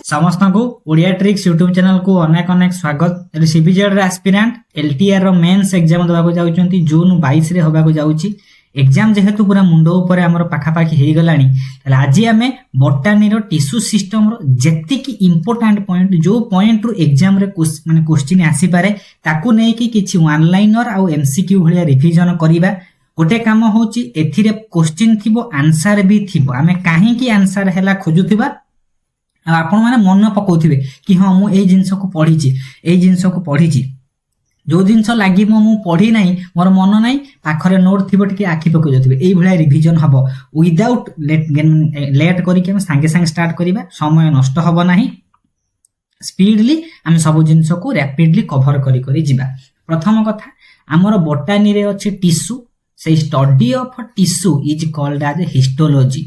समस्त को Odia tricks YouTube channel को अनेक अनेक स्वागत। सीबीजेड रे एस्पिरेंट एलटीआर रो मेंस एग्जाम देबा को जाउचंती जून 22 रे होबा को जाउची। एग्जाम जेहेतु पूरा मुंडो ऊपर हमर पाखा पाखी हेई गलानी तले आज आमे बोटानी रो टिश्यू सिस्टम रो जेति की इंपोर्टेंट पॉइंट जो पॉइंट रो एग्जाम रे माने क्वेश्चन आसी पारे ताकू नै कि किछि वन लाइनर आ एमसीक्यू भलिया रिवीजन करिबा। गोटे काम होची एथिरे क्वेश्चन थिबो आंसर भी थिबो आमे काहे की आंसर हैला खोजुथिबा आपण माने मन पकाउथिबे कि हां मु एई जिंस को पढिची जो जिंस लागि मु पढी नाही मोर मन नाही पाखरे नोट थिबो टिके आखि पकौ जथिबे एई भलिया रिवीजन हबो विदाउट लेट करी के हम संगे संगे स्टार्ट करिबा। समय नष्ट हबो नाही, स्पीडली हम सब जिंस को रैपिडली कवर करी करी जिबा। प्रथम कथा हमर बोटानी रे अछि टिश्यू, से study of tissue is called as histology.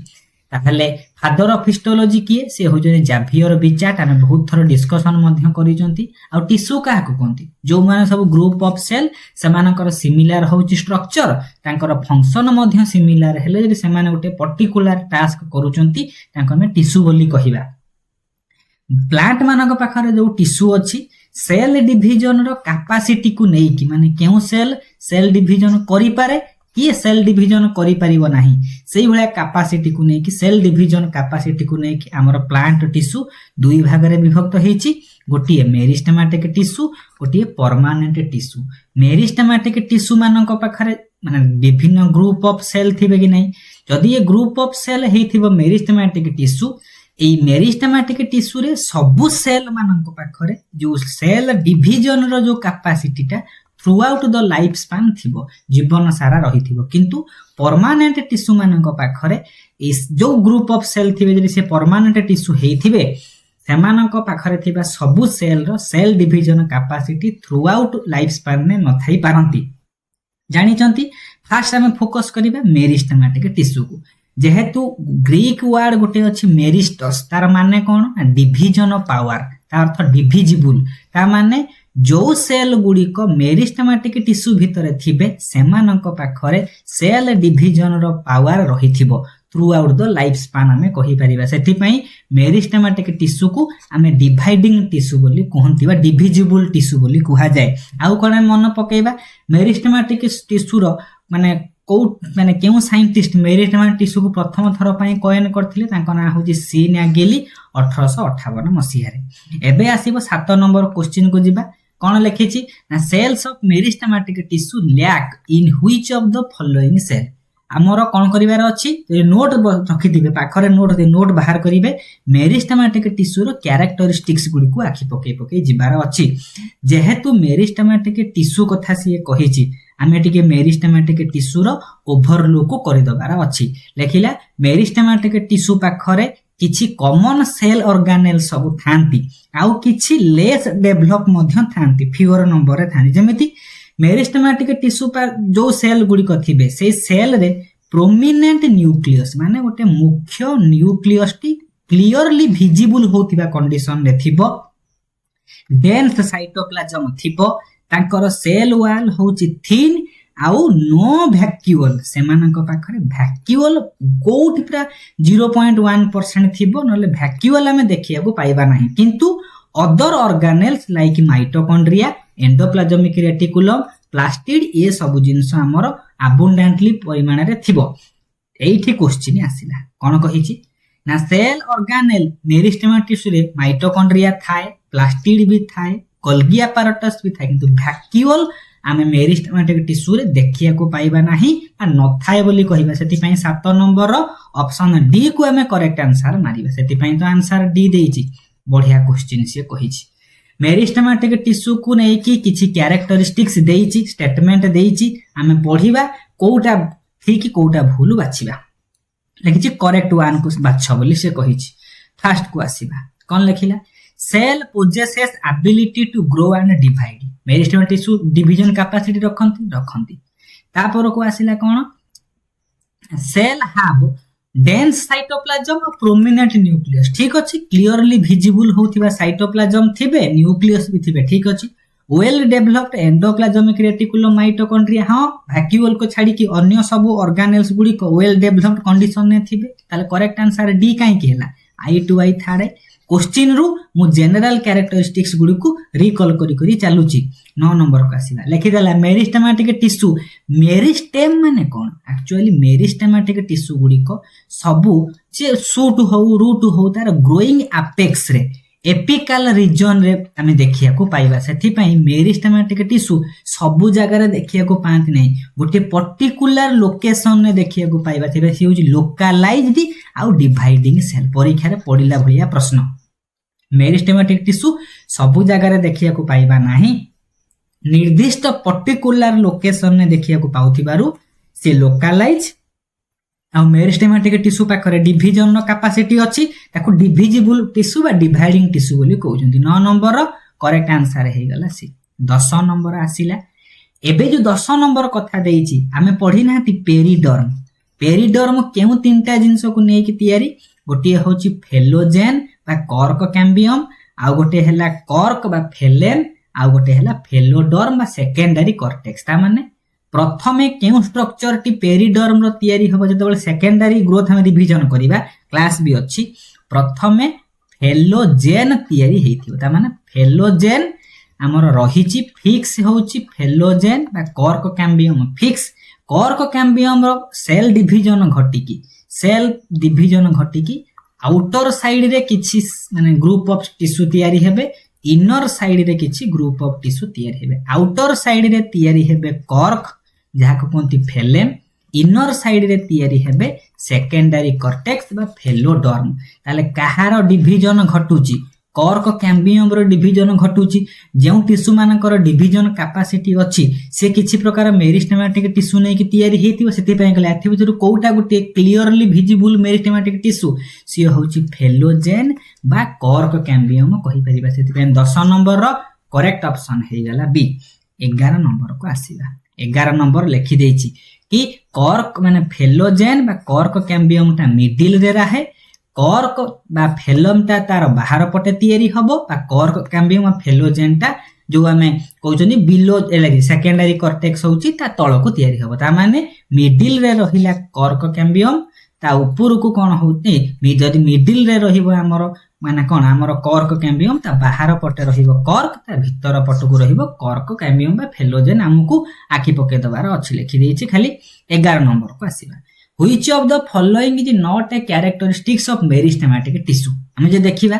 ताहले फादर ऑफ हिस्टोलॉजी किए से हो जने जाभियर बिचाट आमे बहुत थरो डिस्कशन मध्य करिजंती। आ टिश्यू काहा को कोंती जो माने सब ग्रुप ऑफ सेल से मानकर सिमिलर होची स्ट्रक्चर तांकर फंक्शन मध्य सिमिलर हेले जे से माने गोटे पर्टिकुलर टास्क करूचंती तांको में टिश्यू बोली कहिबा। प्लांट मानक पाखरे जो टिश्यू अछि सेल डिवीजन रो कैपेसिटी को नै कि माने केउ सेल डिवीजन करि पारे कि सेल डिवीजन करि परिबो नाही सेही भले कैपेसिटी को नै कि सेल डिवीजन कैपेसिटी को नै कि हमर प्लांट टिश्यू दुई भाग रे विभक्त हेछि। गोटिए मेरिस्टेमेटिक टिश्यू गोटिए परमानेंट टिश्यू। मेरिस्टेमेटिक टिश्यू मानक पाखरे माने विभिन्न ग्रुप ऑफ सेल थिबे कि नै जदि ये ग्रुप ऑफ सेल हेथिबो मेरिस्टेमेटिक टिश्यू ए मेरिस्टेमेटिक टिश्यू रे सबु सेल मानक पाखरे जो सेल डिवीजन रो जो कैपेसिटीटा throughout the life span थिबो जीवन सारा रही थिबो। किंतु परमानेंट टिश्यू मानक पाखरे इस जो ग्रुप ऑफ सेल थिबे जदि से परमानेंट टिश्यू हेथिबे सेमानक पाखरे थिबा सबु सेल रो cell division capacity throughout life span ने न थाई पारंती। जानि चंती फास्ट हमें फोकस करिबा मेरिस्टेमेटिक टिश्यू को। जेहेतु ग्रीक वर्ड गोटे अछि मेरिस्टस तार माने कोन डिवीजन ऑफ पावर तार अर्थ डिविजिबल ता माने जो सेल गुडी को मेरिस्टेमेटिक टिश्यू भितरे थिबे सेमानक पाखरे सेल डिवीजन रो पावर रहिथिबो throughout the life span हमें कहि परिबा। सेति पई मेरिस्टेमेटिक टिश्यू को हमें डिवाइडिंग टिश्यू बोली कहंतीबा डिविजिबल टिश्यू बोली कहा जाय। आउ कोन मन पकेबा मेरिस्टेमेटिक टिश्यू रो माने माने केउ साइंटिस्ट मेरिस्टेमेटिक टिश्यू को प्रथम थर पई कॉइन करथिले तांको ना होची सी नागेली 1858 मसिया रे। एबे आसीबो 7 नंबर क्वेश्चन को जिबा। कोन लिखिछि ना cells of meristematic tissue lack in which of the following cell. हमरो कोन करिवार अछि नोट रखि दिबे पाखरे नोट बाहर करिवे मेरिस्टेमेटिक टिश्यू रो कैरेक्टरिस्टिक्स गुडी को आखि पके जिबार अछि। जेहेतु मेरिस्टेमेटिक टिश्यू कथा सिए कहिछि आमे टिके मेरिस्टेमेटिक टिश्यू रो ओवरलुक करि दबार अछि। लेखिला मेरिस्टेमेटिक टिश्यू पाखरे किछि कॉमन सेल ऑर्गेनेल सब थांती आउ किछि लेस डेवलप मध्य थांती फ्यूअर नंबर रे थांती। जेमिति मेरिस्टेमेटिक टिश्यू पर जो सेल गुडी कथिबे से सेल रे प्रोमिनेंट न्यूक्लियस माने गोटे मुख्य न्यूक्लियस टी क्लियरली विजिबल होतिबा कंडीशन रे थिबो। डेंस साइटोप्लाज्म थिबो तांकर सेल वॉल होची थिन आउ नो वैक्यूअल सेमानक पाखरे वैक्यूअल कोउट पूरा 0.1% थिबो नले वैक्यूअल हमें देखिया को पाइबा नाही। किंतु other organelles like mitochondria endoplasmic reticulum plastid ये सब जिंस हमर अबंडेंटली परिमाण रे थिबो। एठी क्वेश्चन आसिला कोन कहिछि ना सेल ऑर्गेनेल मेरिस्टेमेटिक टिश्यू रे माइटोकॉन्ड्रिया थाए प्लास्टिड भी थाए गोल्गी apparatus भी थाए किंतु वैक्यूअल आमे मेरिस्टेमेटिक टिश्यू रे देखिया को पाइबा नाही आ न थाए बोली कहिबा। सेति पई 7 नंबर रो ऑप्शन डी को हमें करेक्ट आंसर मारिबा। सेति पई तो आंसर डी देइछि। बढ़िया क्वेश्चन से कहिछि। मेरिस्टेमेटिक टिश्यू को नै कि किछि कैरेक्टरिस्टिक्स देइछि स्टेटमेंट देइछि आमे पढिबा कोउटा ठीक कोउटा भूल बाछिबा। लिखिछि करेक्ट वन को बाछ बोली से कहिछि। फर्स्ट को आसीबा कोन लिखिला cell possesses ability to grow and divide. Meristematic tissue division capacity रखंती तापर को आसिला कोन सेल हैव डेंस साइटोप्लाज्म और प्रोमिनेंट न्यूक्लियस। ठीक अछि क्लियरली विजिबल होतिबा साइटोप्लाज्म थिबे न्यूक्लियस भी थिबे। ठीक अछि well developed endoplasmic reticulum mitochondria हां वैक्यूअल को छाडी कि अन्य सब ऑर्गेनेल्स गुडी को वेल डेवलप्ड कंडीशन ने थिबे। ताले करेक्ट आंसर डी काई कि हैला I2I थारे क्वेश्चन रु मु जनरल कैरेक्टरिस्टिक्स गुडी को रिकॉल करी करी चालुची 9 नंबर को आसीला लिखि देला मेरिस्टेमेटिक टिश्यू मेरिस्टेम माने कोन एक्चुअली मेरिस्टेमेटिक टिश्यू गुडी को सबु जे शूट हो रूट हो तार ग्रोइंग एपेक्स रे एपिकल रीजन रे आमे देखिया को पाइबा सेथि पई मेरिस्टेमेटिक टिश्यू सबु जगह रे देखिया को पांत नै गोटे पर्टिकुलर लोकेशन रे देखिया को पाइबा थिबे से होजी लोकलाइज्ड आउ डिवाइडिंग सेल परीक्षा रे पडिला भलिया प्रश्न मेरिस्टेमेटिक टिश्यू सबु जगह रे देखिया को पाइबा नाही निर्दिष्ट पर्टिकुलर लोकेशन ने देखिया को पाउथिबारु से लोकलाइज आ मेरिस्टेमेटिक टिश्यू पाखरे डिविजन रो कैपेसिटी अछि ताको डिविजिबल टिश्यू बा डिवाइडिंग टिश्यू बोली कहउजंती 9 नंबर रो करेक्ट आंसर हे गला सी 10 नंबर आसीला एबे जो 10 नंबर कथा देइची आमे पढी नाती पेरिडर्म केउ तीनटा जिंस को नै कि तयारी गोटे होची फेलोजेन बा कॉर्क कैम्बियम आ गोटे हला कॉर्क बा फेलेन आ गोटे हला फेलोडर्म बा सेकेंडरी कॉर्टेक्स ता माने प्रथमे केउ स्ट्रक्चर टी पेरिडर्म रो तयारी होबो जतबेले सेकेंडरी ग्रोथ हम रिवीजन करिबा क्लास भी अछि प्रथमे फेलोजेन तयारी हेतिबो ता माने फेलोजेन हमर रहिची फिक्स होउची फेलोजेन बा cork cambium fix cork cambium रो सेल डिवीजन घटिकी आउटर साइड रे किछि माने ग्रुप ऑफ टिश्यू तयारी हेबे इनर साइड रे किछि ग्रुप ऑफ टिश्यू तयारी हेबे आउटर साइड रे तयारी हेबे कॉर्क जहा को कोनती फेलेम इनर साइड रे तयारी हेबे सेकेंडरी कॉर्टेक्स बा फेलोडर्म ताले कहारो डिवीजन घटुची कॉर्क कैम्बियम रो डिवीजन घटुची जेउ टिश्यू मानकर डिवीजन कैपेसिटी अछि से किछि प्रकार मेरिस्टेमेटिक टिश्यू नै कि तयारी हेतिबो सेति पय कहले एथि भितरु कोउटा गुटे क्लियरली विजिबल मेरिस्टेमेटिक टिश्यू से होउची फेलोजेन बा कॉर्क कैम्बियम कहि परिबा सेति पय 10 नंबर रो करेक्ट ऑप्शन हे गला बी 11 नंबर को आसीला 11 नंबर लिखि देछि कि कॉर्क माने फेलोजेन बा कॉर्क कैम्बियम ता मिडिल रे रहे कॉर्क बा फेलम ता तार बाहर पटे तयारी हबो बा कॉर्क कैम्बियम फेलोजेन ता जो हमें कहउछनी बिलो एलागी सेकेंडरी कॉर्टेक्स होउची ता तळ को तयारी हबो ता माने मिडिल रे रहिला कॉर्क कैम्बियम ता ऊपर को कोन होउते जदी मिडिल रे रहिबो हमर माने कोन हमर कॉर्क कैम्बियम ता बाहर पटे रहिबो कॉर्क ता भीतर पट को रहिबो कॉर्क कैम्बियम बा फेलोजेन हमकु आखि पके दबार अछि लिखि देछि खाली 11 नंबर को आसीबा which of the following is not a characteristics of meristematic tissue हम जे देखिबा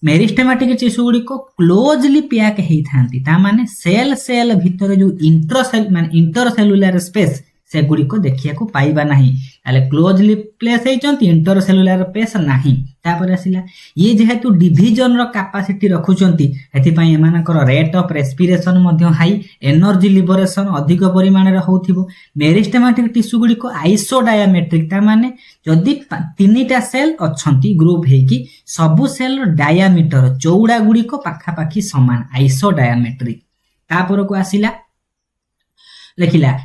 मेरिस्टेमेटिक टिश्यू गुडी को क्लोजली पैक हेई थांती ता माने सेल भीतर जो इंटरसेलुलर स्पेस से गुडी को देखिया को पाइबा नाही ताले क्लोजली प्लेस हेई चंती इंटरसेलुलर स्पेस नाही तापर आसिला ये जेहेतु डिवीजन रो कैपेसिटी रखुचंती एथि पई एमानकर रेट ऑफ रेस्पिरेशन मध्ये हाई एनर्जी लिबरेशन अधिक परिमाण रे होथिबो मेरिस्टेमेटिक टिश्यू गुडी को आइसो डायमेट्रिक ता माने जदी तीनटा सेल अछंती ग्रुप हेकी सबु सेल रो डायमीटर चौड़ा गुडी को पाखा पाखी समान आइसो डायमेट्रिक तापर को आसिला लेखिला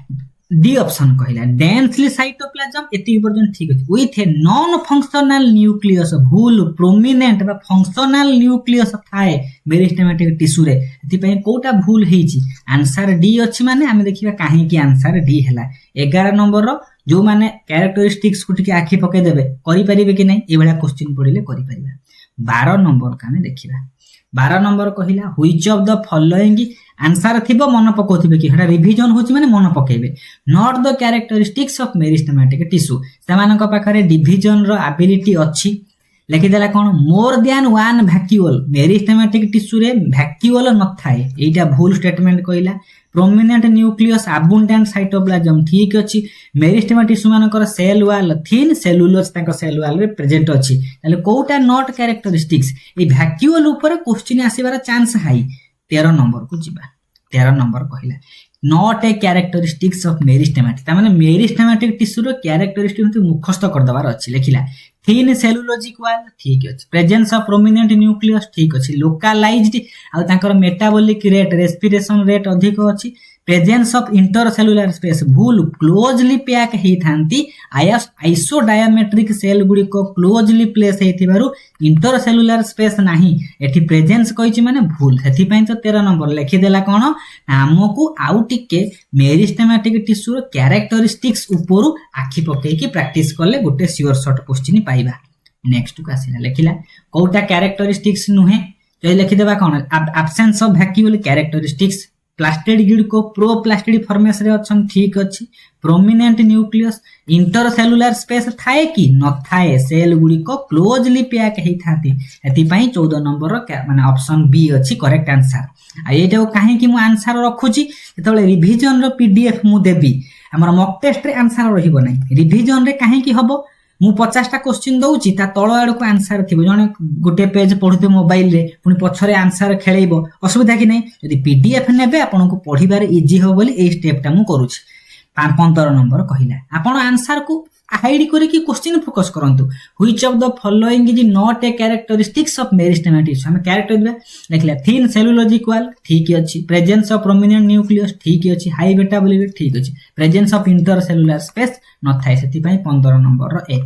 डी ऑप्शन कहिला डेंसली साइटोप्लाज्म एति पर्यंत ठीक अछि with a non functional nucleus भूल प्रोमिनेंट बा फंक्शनल न्यूक्लियस थाए मेरिस्टेमेटिक टिश्यू रे एति पय कोटा भूल हेछि आंसर डी अछि माने हम देखिबा काहे कि आंसर डी हैला 11 नंबर रो जो माने कैरेक्टरिस्टिक्स को टिके आखि पके देबे करि परिबे कि नै ए बेला क्वेश्चन पढिले करि परिबा 12 नंबर काने देखिबा 12 नंबर कहिला which of the following answer थिबो मन पकोथिबे कि हेडा रिवीजन होची माने मन पकेबे not the characteristics of meristematic tissue सेमानक पाखरे डिवीजन रो एबिलिटी अछि लेखि देला कोन more than one vacuole meristematic tissue रे वैक्यूल न थाए एटा भूल स्टेटमेंट कहिला प्रोमिनेंट न्यूक्लियस अबुंडेंट साइटोप्लाज्म ठीक अछि मेरिस्टेमेटिक टिश्यू मानकर सेल वॉल थिन सेलुलोज ताको सेल वॉल रे प्रेजेंट अछि ताले कोटा नॉट कैरेक्टरिस्टिक्स ए वैक्यूल ऊपर क्वेश्चन आसीबार चांस हाई 13 नंबर को जिबा 13 नंबर कहिला not a characteristics of meristematic ता माने मेरिस्टेमेटिक टिश्यू रो कैरेक्टरिस्टिक मुखस्त कर दबार अछि लेखिला थिन सेलुलोजिक वॉल ठीक अछि प्रेजेंस ऑफ प्रोमिनेंट न्यूक्लियस ठीक अछि लोकलाइज्ड आ तांकर मेटाबॉलिक रेट रेस्पिरेशन रेट अधिक अछि प्रेजेंस ऑफ इंटरसेलुलर स्पेस भूल क्लोजली पैक हेई थांती आइसो डायमेट्रिक सेल गुडी को क्लोजली प्लेस हेथिबारु इंटरसेलुलर स्पेस नाही एठी प्रेजेंस कहिछि माने भूल सेथि पय तो 13 नंबर लिखि देला कोन हमकु आउ टिके मेरिस्टेमेटिक टिश्यू रो कैरेक्टरिस्टिक्स ऊपर आखि पके कि प्रैक्टिस करले गोटे श्योर शॉर्ट क्वेश्चन पाइबा नेक्स्ट को आसिला लेखिला कोटा कैरेक्टरिस्टिक्स नुहे तो लिखिदेबा कौन absence of vacuole characteristics plastid गुड़िक प्रो प्लास्टिड फॉर्मेस रे अच्छन ठीक अच्छी प्रोमिनेंट न्यूक्लियस इंटरसेलुलर स्पेस थाए कि न थाए सेल गुड़िक क्लोजली पैक होई थाती एतिपई 14 नंबर माने ऑप्शन बी अच्छी करेक्ट आंसर आ एटा काहे कि मु आंसर रखुची जेतबे रिवीजन रो पीडीएफ मु देबी हमर मॉक टेस्ट रे आंसर रहिबो नै रिवीजन रे काहे कि हबो मु 50टा क्वेश्चन दउची ता तळ आडको आंसर थिबो जने गोटे पेज पढुते मोबाइल रे पुनी पछरे आंसर खेलेइबो असुविधा कि नै यदि पीडीएफ नेबे आपनको पढिबार इजी हो बोली ए स्टेप टा मु करूची 15 नंबर कहिला आपण आंसर को हाइड करी कि क्वेश्चन फोकस करंतु which of the following is not a characteristics of meristem tissue हम कैरेक्टर दिबा लिखला थिन सेलुलोजिक वॉल ठीक अछि प्रेजेंस ऑफ प्रोमिनेंट न्यूक्लियस ठीक अछि हाई बेटा बोली ठीक अछि प्रेजेंस ऑफ इंटरसेलुलर स्पेस न थाए सेति पई 15 नंबर रो ए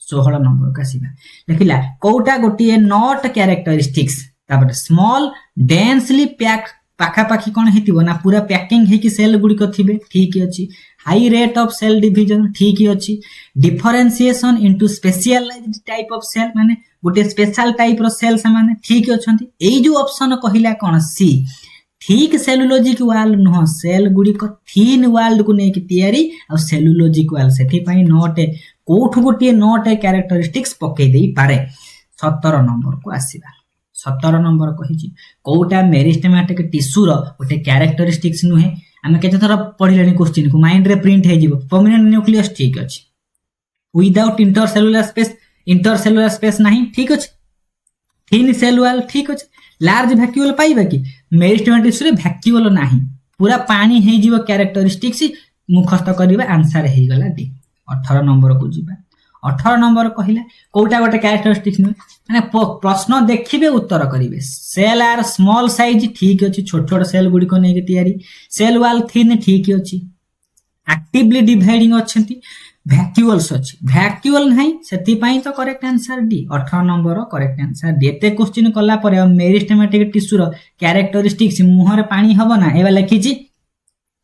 16 नंबर का सिबा लिखला कोटा गोटी नॉट कैरेक्टरिस्टिक्स तापर स्मॉल डेंसली पैक्ड पाखा पाखी कोन हेतिबो ना पूरा पैकिंग हे कि सेल गुडी को थिबे ठीक अछि high rate of cell division ठीक अछि differentiation into specialized type of cell माने गोटे स्पेशल टाइप रो सेल माने ठीक अछंती एई जो ऑप्शन कहिला कोन सी ठीक सेलुलोजिक वॉल न सेल गुडी को थिन वॉल को नै कि तयारी आ सेलुलोजिक वॉल सेठी पई नॉट ए कोठ गोटी नॉट ए कैरेक्टरिस्टिक्स पके देई पारे 17 नंबर को आसीबा 17 नंबर कहिची कोटा मेरिस्टेमेटिक टिश्यू रो गोटे कैरेक्टरिस्टिक्स नुहे आमे केते थरा पढिलेनी क्वेश्चन को माइंड रे प्रिंट हे जिवो परमानेंट न्यूक्लियस ठीक अछि विदाउट इंटरसेलुलर स्पेस नहीं ठीक अछि थिन सेल वॉल ठीक अछि लार्ज वैक्यूअल पाइबा कि मेरिस्टेमेटिक टिश्यू रे वैक्यूअल नहीं पूरा पानी हे जिवो कैरेक्टरिस्टिक्स मुखस्त करबा आंसर हे गला डी 18 नंबर को जिबा 18 नंबर कहिला कोटा गोटे कैरेक्टरिस्टिक्स माने प्रश्न देखिबे उत्तर करिवे सेल आर स्मॉल साइज ठीक अछि छोट छोट सेल गुडी को नै के तयारी सेल वॉल थिन ठीक अछि एक्टिवली डिवाइडिंग अछंती वैक्यूअल्स अछि वैक्यूअल नहीं सेति पई तो correct answer D 18 number correct answer D एते क्वेश्चन कला परे मेरिस्टेमेटिक टिश्यू रो कैरेक्टरिस्टिक्स मुहर पानी हबो ना एबा लिखिची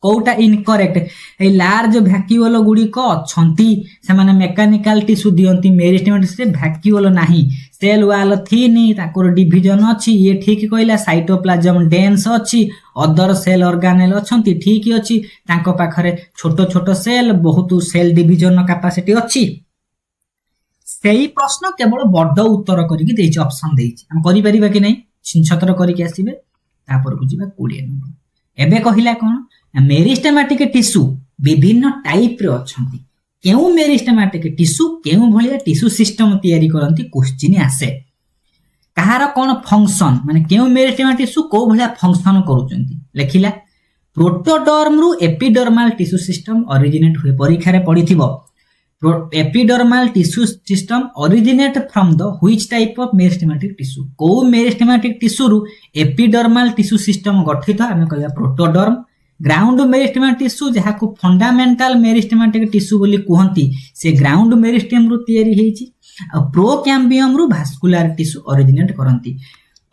कोटा इनकरेक्ट ए लार्ज वैक्यूअल गुडी को अछंती से माने मेकानिकल टिश्यू दियंती मेरिस्टेमेटिक से वैक्यूअल नाही सेल वॉल थिनी ताकोर डिवीजन अछि ये ठीक कहला साइटोप्लाज्म डेंस अछि अदर सेल ऑर्गेनेल अछंती ठीक अछि तांको पाखरे छोटो छोटो सेल बहुत सेल डिवीजन कैपेसिटी अछि सेही प्रश्न केवल बड उत्तर करिकि देछि ऑप्शन देछि हम करि परिबा कि नै छिनछतर करिकि आसीबे तापर को जिबा 20 नंबर एबे कहिला कोन मेरिस्टेमेटिक टिश्यू विभिन्न टाइप रे अछंती केउ मेरिस्टेमेटिक टिश्यू केउ भलिया टिश्यू सिस्टम तयारी करंती क्वेश्चन आसे कहार कोन फंक्शन माने केउ मेरिस्टेमेटिक टिश्यू को भलिया फंक्शन करूचंती लेखिला प्रोटोडर्म रु एपिडर्मल टिश्यू सिस्टम ओरिजिनेट हुए परीक्षा रे पढिथिबो epidermal tissue system originate from the which type of meristematic tissue को मेरिस्टेमेटिक टिश्यू रु एपिडर्मल टिश्यू सिस्टम गठित आमे कहया प्रोटोडर्म ग्राउंड मेरिस्टेमेटिक टिश्यू जहा को फंडामेंटल मेरिस्टेमेटिक टिश्यू बोली कहंती से ग्राउंड मेरिस्टेम रु तयारी हेची आ प्रोकैम्बियम रु भास्कुलर टिश्यू ओरिजिनेट करंती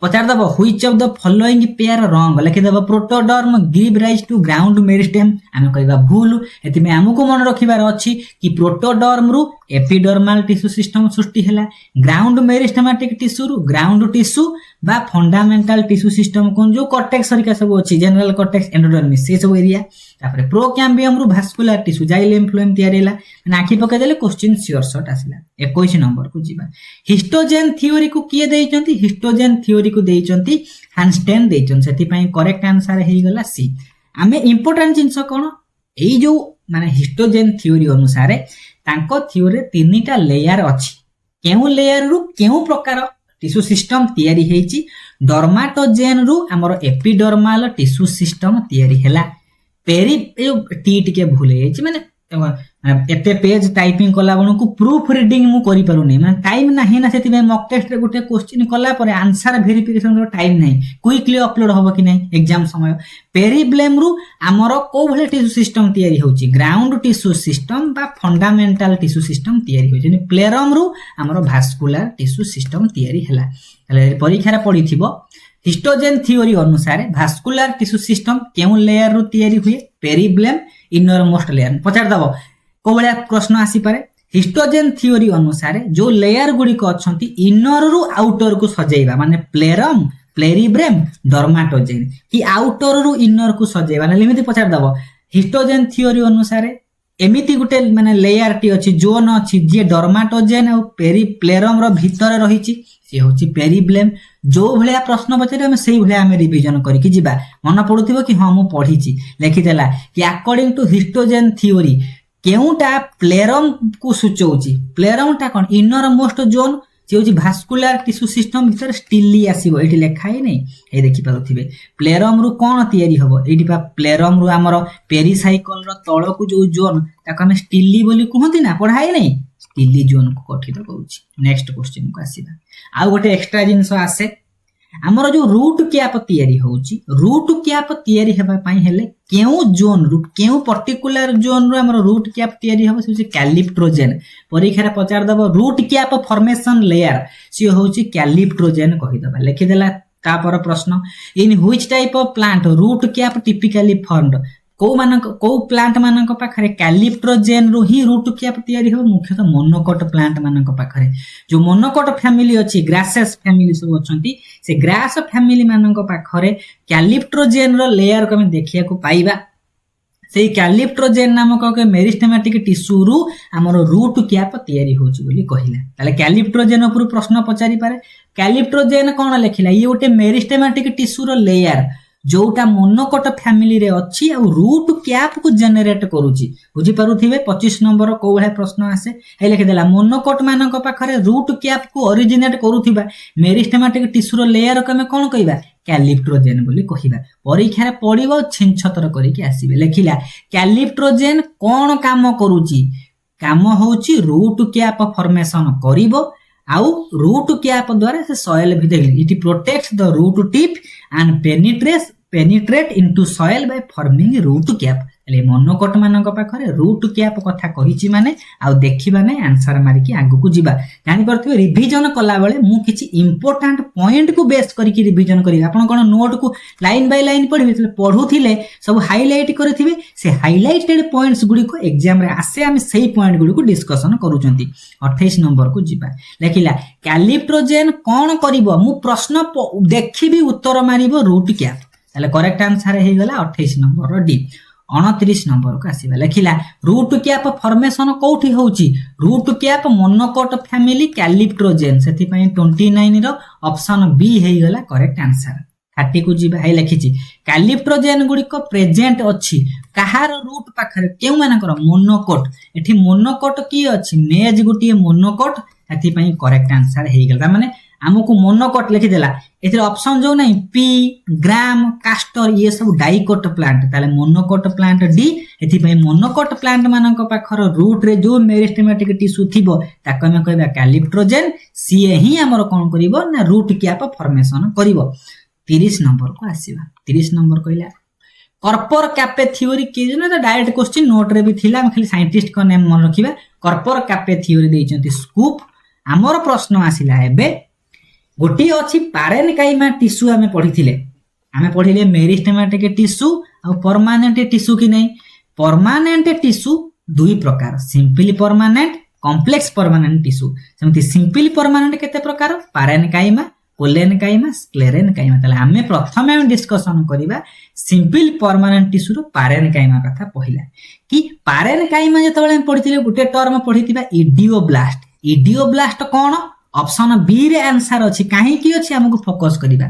पचार दबो which of the following pair wrong लिखि दबो protoderm give rise to ground meristem आमे कहबा भूल एति में हमको मन रखिबार अछि कि प्रोटोडर्म रु एपिडर्मल टिश्यू सिस्टम सृष्टि हैला ग्राउंड मेरिस्टेमेटिक टिश्यू रु ग्राउंड टिश्यू बा फंडामेंटल टिश्यू सिस्टम कोन जो कॉर्टेक्स हरिका सब अछि जनरल कॉर्टेक्स एंडोडर्मिस से सब एरिया तापर प्रोकैम्बियम रु भास्कुलर टिश्यू जाइलेम फ्लोएम तयार हैला नाखी पके देले क्वेश्चन श्योर शॉट आसिला 21 नंबर को जिबा हिस्टोजेन थ्योरी को किए देइचंती हिस्टोजेन थ्योरी को देइचंती हानस्टेन देइचन सेति पई करेक्ट आंसर हेई गला सी आमे इंपोर्टेंट जिंस कोन एई जो माने हिस्टोजेन थ्योरी अनुसार तांको थ्योरी तीनटा लेयर अछि केउ लेयर रु केउ प्रकार टिश्यू सिस्टम तयारी हेची डर्माटोजेन रु हमर एपिडर्मल टिश्यू सिस्टम तयारी हैला पेरी टी टिके भूले हेची माने एते पेज टाइपिंग कला बणु को प्रूफ रीडिंग मु करि पारु नै माने टाइम नाही ना सेति में मॉक टेस्ट रे गुटे क्वेश्चन कला परे आंसर वेरिफिकेशन रो टाइम नाही क्विकली अपलोड होबो कि नै एग्जाम समय पेरिब्लेम रु हमर को भले टिश्यू सिस्टम तयारी होची ग्राउंड टिश्यू सिस्टम बा फंडामेंटल टिश्यू सिस्टम तयारी होची प्लेरम रु हमर भास्कुलर टिश्यू सिस्टम तयारी हैला तले परीक्षा रे पढिथिबो हिस्टोजेन थ्योरी अनुसार भास्कुलर टिश्यू सिस्टम केउ लेयर रु तयारी हुए पेरिब्लेम इनर मोस्ट लेयर पचार दबो को बळिया प्रश्न आसी पारे हिस्टोजेन थ्योरी अनुसार जो लेयर गुड़िक अच्छा इनर रु आउटर को सजेଇବା माने प्लेरम प्लेरिब्रेम डर्माटोजेन कि आउटर रु इनर को सजेଇବା एमती पचार दब हिस्टोजेन थ्योरी अनुसार एमिति गुटे माने लेयर टी अछि जोन अछि जे डर्माटोजेन और प्लेरम रो भीतर रहिछि से होछि पेरिब्लेम जो भलिया प्रश्न पचारे हम सेही भलिया हम रिवीजन करिकि जिबा मन पडुथिबो कि हां मु पढिछि लेखि देला कि अकॉर्डिंग टू हिस्टोजेन थ्योरी केउटा प्लेरम को सूचौछि प्लेरम टा कोन इनर मोस्ट जोन जे होछि भास्कुलर टिश्यू सिस्टम भीतर स्टिली आसीबो एठी लेखा ही नै ए देखि पारुथिबे प्लेरम रु कोन तयारी हबो एठी पा प्लेरम रु हमर पेरिसाइकल रो तळ को जो जोन ताको हम स्टिली बोली कहंती ना पढाई नै स्टिली जोन को गठित करूछि नेक्स्ट क्वेश्चन को आसीबा आ गोटे एक्स्ट्रा जिंस आसे हमर जो रूट कैप तयारी होउछि रूट कैप तयारी हेबा पई हेले केउ जोन रूट केउ पर्टिकुलर जोन रो हमर रूट कैप तयारी होबो से कैलिप्ट्रोजेन परीक्षा रे पचार दबो रूट कैप फॉर्मेशन लेयर से होउछि कैलिप्ट्रोजेन कहि दबा लिखि देला ता पर प्रश्न in which type of plant root cap typically formed को प्लांट मानक पाखरे कैलिप्ट्रोजेन रो ही रूट कैप तयारी हो मुख्यतः मोनोकोट प्लांट मानक पाखरे जो मोनोकोट फैमिली अछि ग्रासेस फैमिली सब अछंती से ग्रास फैमिली मानक पाखरे कैलिप्ट्रोजेन रो लेयर को हम देखिया को पाइबा सेही कैलिप्ट्रोजेन नामक के मेरिस्टेमेटिक टिश्यू रु हमर रूट कैप तयारी होछि बोली कहिला ताले कैलिप्ट्रोजेन ऊपर प्रश्न पचारि पारे कैलिप्ट्रोजेन कोन लेखिला ये ओटे मेरिस्टेमेटिक टिश्यू रो लेयर जोटा मोनोकोट फैमिली रे अछि आ रूट कैप को जनरेट करूची बुझी पारुथिबे 25 नंबर को भले प्रश्न आसे हे लिखि देला मोनोकोट मानक पाखरे रूट कैप को ओरिजिनेट करूथिबा मेरिस्टेमेटिक टिश्यू रो लेयर को हम कोन कहिबा कैलिप्ट्रोजेन बोली कहिबा परीक्षा रे पढिबो छिनछतर करिकि आसीबे लेखिला कैलिप्ट्रोजेन कोन काम करूची काम होउची रूट कैप फॉर्मेशन करिवो आउ रूट कैप द्वारा से सॉइल भी देख it protects the root tip and penetrate into soil by forming root cap ले मोनोकोट मानक पाखरे रूट कैप कथा कहिची माने आ देखिबा नै आंसर मारि कि आगु को जिबा जानि परथिबे रिवीजन कला बेले मु किछि इंपोर्टेंट पॉइंट को बेस करि कि रिवीजन करी आपण कोन नोट को लाइन बाय लाइन पढिबे पढुथिले सब हाइलाइट करथिबे से हाइलाइटेड पॉइंट्स गुडी को एग्जाम रे आसे हम सही पॉइंट गुडी को डिस्कशन करूचंती 28 नंबर को जिबा लेखिला कैलिप्ट्रोजेन कोन करिवो मु प्रश्न देखिबी उत्तर मारिबो रूट कैप ताले करेक्ट आंसर हे गला 28 नंबर रो डी 29 नंबर को आसीबा लेखिला रूट कैप फॉर्मेशन कोठी होउची रूट कैप मोनोकोट फैमिली कैलिप्ट्रोजेन सेति पई 29 रो ऑप्शन बी हे गला करेक्ट आंसर 30 को जिबा हे लिखिची कैलिप्ट्रोजेन गुडी को प्रेजेंट अछि कहार रूट पाखरे केउ मानकर मोनोकोट एठी मोनोकोट की अछि मेज गुटी मोनोकोट सेति पई करेक्ट आंसर हे गला माने हमको मोनोकोट लिखि देला एथि ऑप्शन जो नहीं पी ग्राम कास्टर ये सब डाइकोट प्लांट ताले मोनोकोट प्लांट डी एथि पई मोनोकोट प्लांट मानक पाखर रूट रे जो मेरिस्टेमेटिक टिश्यू थिबो ताको हम कहबा कैलिप्ट्रोजेन सी ही हमर कोन करिवो ना रूट कैप फॉर्मेशन करिवो 30 नंबर को आसीबा 30 नंबर कहला कर्पर कैपे थ्योरी के जो डायरेक्ट क्वेश्चन नोट रे भी थिला हम खाली साइंटिस्ट को नेम मन रखिबा कर्पर कैपे थ्योरी दैचंती स्कूप हमर प्रश्न आसिला एबे गोटी अछि पारेनकाइमा टिश्यू हमें पढिथिले हमें पढिले मेरिस्टेमेटिक टिश्यू और परमानेंट टिश्यू कि नै परमानेंट टिश्यू दुई प्रकार simply permanent complex permanent tissue सेमति सिंपली परमानेंट केते प्रकार पारेनकाइमा कोलेनकाइमा स्क्लेरेनकाइमा तले हमें प्रथमे हम डिस्कशन करिबा सिंपल परमानेंट टिश्यू रो पारेनकाइमा कथा पहिला कि पारेनकाइमा जेतबेले हम पढिथिले गुटे टर्म पढिथिबा इडियोब्लास्ट कोन ऑप्शन बी रे आंसर अछि काहे की अछि हमको फोकस करिबा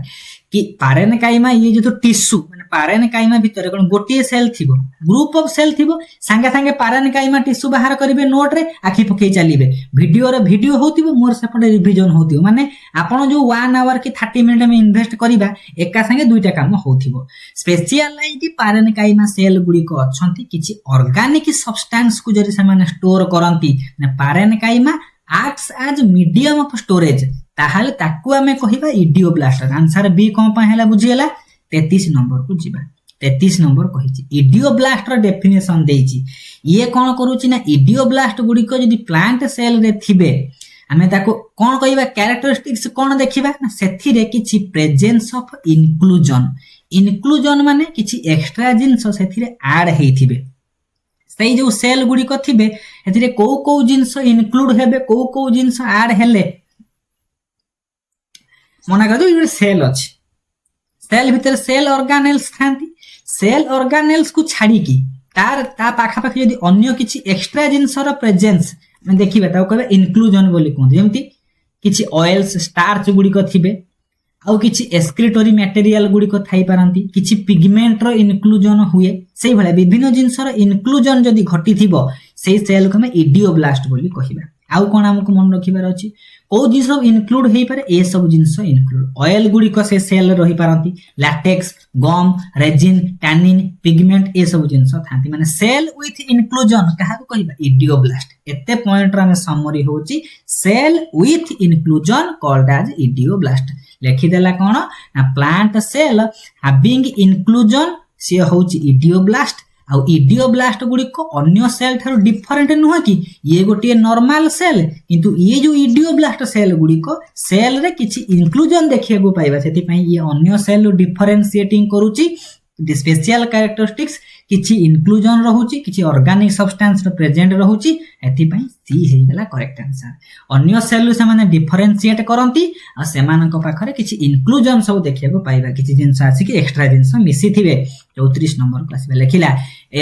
कि पारेनकाइमा ये जो टिश्यू माने पारेनकाइमा भीतर कोन गोटिए सेल थिबो ग्रुप ऑफ सेल थिबो संगे संगे पारेनकाइमा टिश्यू बाहर करिवे नोट रे आखि पकई चलीबे वीडियो रे वीडियो होतिबो मोर सेपटे रिवीजन होतिबो माने आपण जो 1 आवर की 30 मिनिट में इन्वेस्ट करिबा एका संगे दुईटा काम होतिबो स्पेशलाइज्ड पारेनकाइमा सेल गुडी को अछंती किछि ऑर्गेनिक सब्सटेंस को जरि से माने स्टोर करंती ने पारेनकाइमा acts as medium of storage ताहाले ताकू हमें कहिबा इडियोब्लास्ट आंसर बी कोन पा हैला बुझियला 33 नंबर को जिबा 33 नंबर कहिछि इडियोब्लास्ट रो डेफिनेशन देछि ये कोन करूछि ना इडियोब्लास्ट गुडी को यदि प्लांट सेल रे थिबे हमें ताको कोन कहिबा कैरेक्टरिस्टिक्स कोन देखिबा ना सेथि रे किछि प्रेजेंस ऑफ इंक्लूजन माने किछि एक्स्ट्रा जिंस सेथि रे ऐड हेथिबे सेई जो सेल गुडी को थिबे एथिरे को जिंस इनक्लूड हेबे को जिंस ऐड हेले मना कर दो ये सेल अछि सेल भीतर सेल ऑर्गेनेल्स थांती सेल ऑर्गेनेल्स को छाड़ी की तार ता पाखा पाखी यदि अन्य किछि एक्स्ट्रा जिंसर प्रेजेंस मैं देखिबे ता कहबे इनक्लूजन बोली कहते जेमति किछि ऑयल्स स्टार्च गुडी को थिबे आउ किछि एक्सक्रीटरी मटेरियल गुडी को थाई पारंती किछि पिगमेंट रो इनक्लूजन हुए सेही भले विभिन्न जिंसर इनक्लूजन जदि घटी थिबो सेही सेल को हम इडियोब्लास्ट बोली कहिबा आउ कोन हमकु मन रखिबार अछि को जिंस इनक्लूड हेई पारे ए सब जिंस इनक्लूड ऑयल गुडी को से सेल रही पारंती लैटेक्स गम रेजिन टैनिन पिगमेंट ए सब जिंस थांती माने सेल विथ इनक्लूजन कहा को कहिबा इडियोब्लास्ट एते पॉइंट रा में समरी होची cell with inclusion called as idioblast लिखि देला कोन ना प्लांट सेल हैविंग इनक्लूजन से होची इडियोब्लास्ट आ इडियोब्लास्ट गुडी को अन्य सेल थारो डिफरेंट नुह कि ये गोटे नॉर्मल सेल किंतु ये जो इडियोब्लास्ट सेल गुडी को सेल रे किछि इनक्लूजन देखिया को पाइबा सेति पई ये अन्य सेल डिफरेंशिएटिंग करूची स्पेशल कैरेक्टरिस्टिक्स किछि इनक्लूजन रहूची किछि ऑर्गेनिक सब्सटेंस प्रेजेंट रहूची एति पई सी हे गेला करेक्ट आंसर अन्य सेल से माने डिफरेंशिएट करंती आ सेमान को पाखरे किछि इनक्लूजन सब देखिया को पाइबा किछि जिंस आसी कि एक्स्ट्रा जिंस मिसी थिबे 34 नंबर को आसीबे लेखिला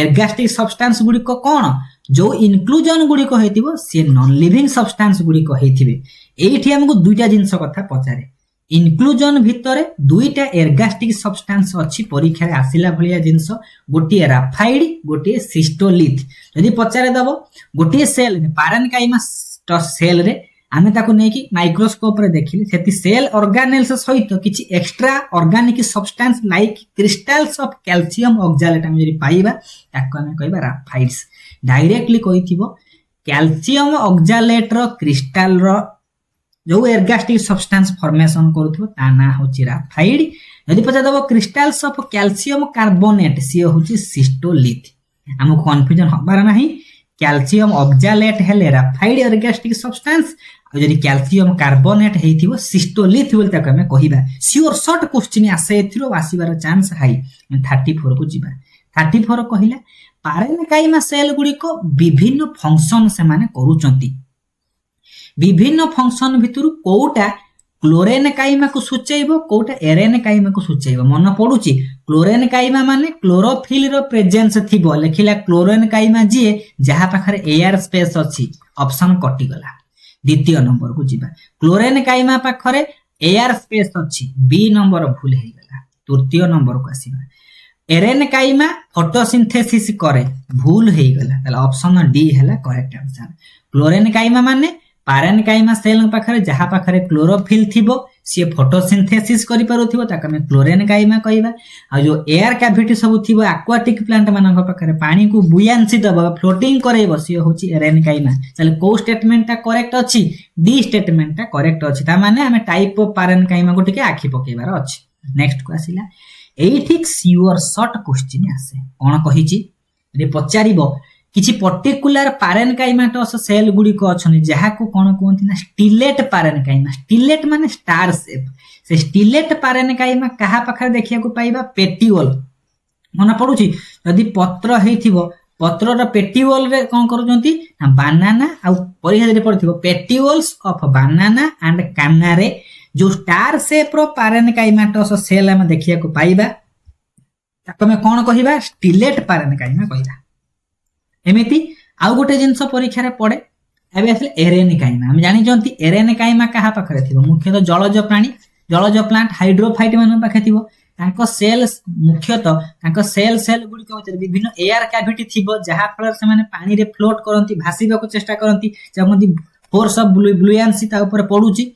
एर्गास्टिक सब्सटेंस गुडी को कोन जो इनक्लूजन गुडी को हेतिबो से नॉन लिविंग सब्सटेंस गुडी को हेतिबे एठी हमको दुईटा जिंस कथा पचारे इनक्लूजन भितरे दुईटा एर्गास्टिक सब्सटेंस अछि परीक्षा रे आसिला भलिया जिंस गोटिए राफाइड गोटिए सिस्टोलिथ यदि पचारे दबो गोटिए सेल पारेनकाइमा सेल रे आमे ताको नै कि माइक्रोस्कोप रे देखिले सेति सेल ऑर्गेनेल्स सहित किछि extra organic substance like crystals of calcium oxalate हम जरि पाइबा ताको आमे कहबा राफाइड्स डायरेक्टली कहिथिबो कैल्शियम ऑक्सालेट रो क्रिस्टल रो जो एर्गास्टिक सब्सटेंस फॉर्मेशन करूथो ता ना होची राफाइड यदि पचा दबो क्रिस्टल्स ऑफ कैल्शियम कार्बोनेट से होची सिस्टोलिथ हमो कंफ्यूजन हबार नाही कैल्शियम ऑक्सालेट हेले राफाइड एर्गास्टिक सब्सटेंस यदि कैल्शियम कार्बोनेट हेथिबो सिस्टोलिथ बोलता कमे कहिबा श्योर शॉर्ट क्वेश्चन आसे एथिरो आसीबार चांस हाई 34 को जिबा 34 कहिला पारेनकाइमा सेल गुडी को विभिन्न फंक्शन से माने करूचंती विभिन्न फंक्शन भितरु कोटा क्लोरेनकाइमा को सूचैबो कोटा एरेनकाइमा को सूचैबो मन पडुची क्लोरेनकाइमा माने क्लोरोफिल रो प्रेजेंस थिबो लेखिला क्लोरेनकाइमा जे जहा पाखरे एयर स्पेस अछि ऑप्शन कटि गला द्वितीय नंबर को जिबा क्लोरेनकाइमा पाखरे एयर स्पेस अछि बी नंबर भूल हे गला तृतीय नंबर को आसीबा एरेनकाइमा फोटोसिंथेसिस करे भूल हे गला तला ऑप्शन डी हैला करेक्ट आंसर क्लोरेनकाइमा माने पारेनकाइमा सेल पाखरे जहा पाखरे क्लोरोफिल थिबो से फोटोसिंथेसिस करि पारुथिबो ताका में क्लोरेनकाइमा कहबा आ जो एयर कैविटी सब थिबो एक्वाटिक प्लांट मानक पाखरे पानी को बुयांसी दबा फ्लोटिंग करैबो से होची एरेनकाइमा चले को स्टेटमेंट ता करेक्ट अछि डी स्टेटमेंट ता करेक्ट अछि ता माने हमें टाइप ऑफ पारेनकाइमा को टिके आखि पकेबार अछि नेक्स्ट को आसिला एठी श्योर शॉर्ट क्वेश्चन आसे कोन कहिची रे पचारिबो किछि पर्टिकुलर पारेनकाइमाटस सेल गुडी को अछनी जहा को कोन कोंथि ना स्टिलेट पारेनकाइमा स्टिलेट माने स्टार शेप से स्टिलेट पारेनकाइमा कहा पाखरे देखिया को पाइबा पेटियोल मना पडुची यदि पत्र हेथिबो पत्र र पेटियोल रे कोन करूजंती ना बनाना आ परिहा रे पडथिबो पेटियोल्स ऑफ बनाना एंड कान्ना रे जो स्टार शेप रो पारेनकाइमाटस सेल हम देखिया को पाइबा ताको में कोन कहिबा स्टिलेट पारेनकाइमा कहिबा एमिति आउ गोटे जिंस परीक्षा रे पड़े एबे असले एरेनकाइमा हम जानि जंती एरेनकाइमा कहा पाखरे थिबो मुख्यतः जलज प्राणी जलज प्लांट हाइड्रोफाइट मान पाखे थिबो तांको सेल मुख्यतः तांको सेल गुडी के भीतर विभिन्न एयर कैविटी थिबो जहा फल से माने पानी रे फ्लोट करंती भासीबा को चेष्टा करंती जमंती फोर्स ऑफ बुयांसी ता ऊपर पडुची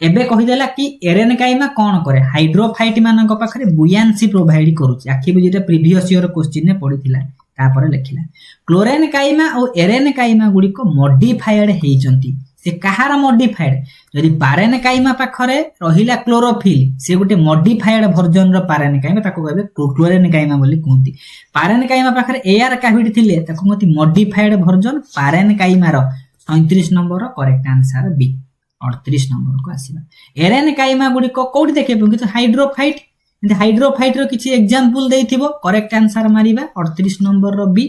एबे कहि देला कि एरेनकाइमा कोन करे हाइड्रोफाइट मानक पाखरे बुयांसी प्रोवाइड करूची आखि बुझिटा प्रीवियस ईयर क्वेश्चन ने पडिथिला तापर लेखिला क्लोरेनकाइमा और एरेनकाइमा गुडी को मॉडिफाइड हेइचंती से कहार मॉडिफाइड यदि पारेनकाइमा पाखरे रहिला क्लोरोफिल से गोटे मॉडिफाइड वर्जन रो पारेनकाइमा ताको कहबे क्लोरेनकाइमा बोली कहंती पारेनकाइमा पाखरे एयर कैविटी थिले ताको कहंती मॉडिफाइड वर्जन पारेनकाइमा रो 37 नंबर रो करेक्ट आंसर बी 38 नंबर को आसीबा एरेनकाइमा गुडी को कोठी देखेबो कि हाइड्रोफाइट हाइड्रोफाइट रो किछि एग्जांपल देइथिबो करेक्ट आंसर मारिबा 38 नंबर रो बी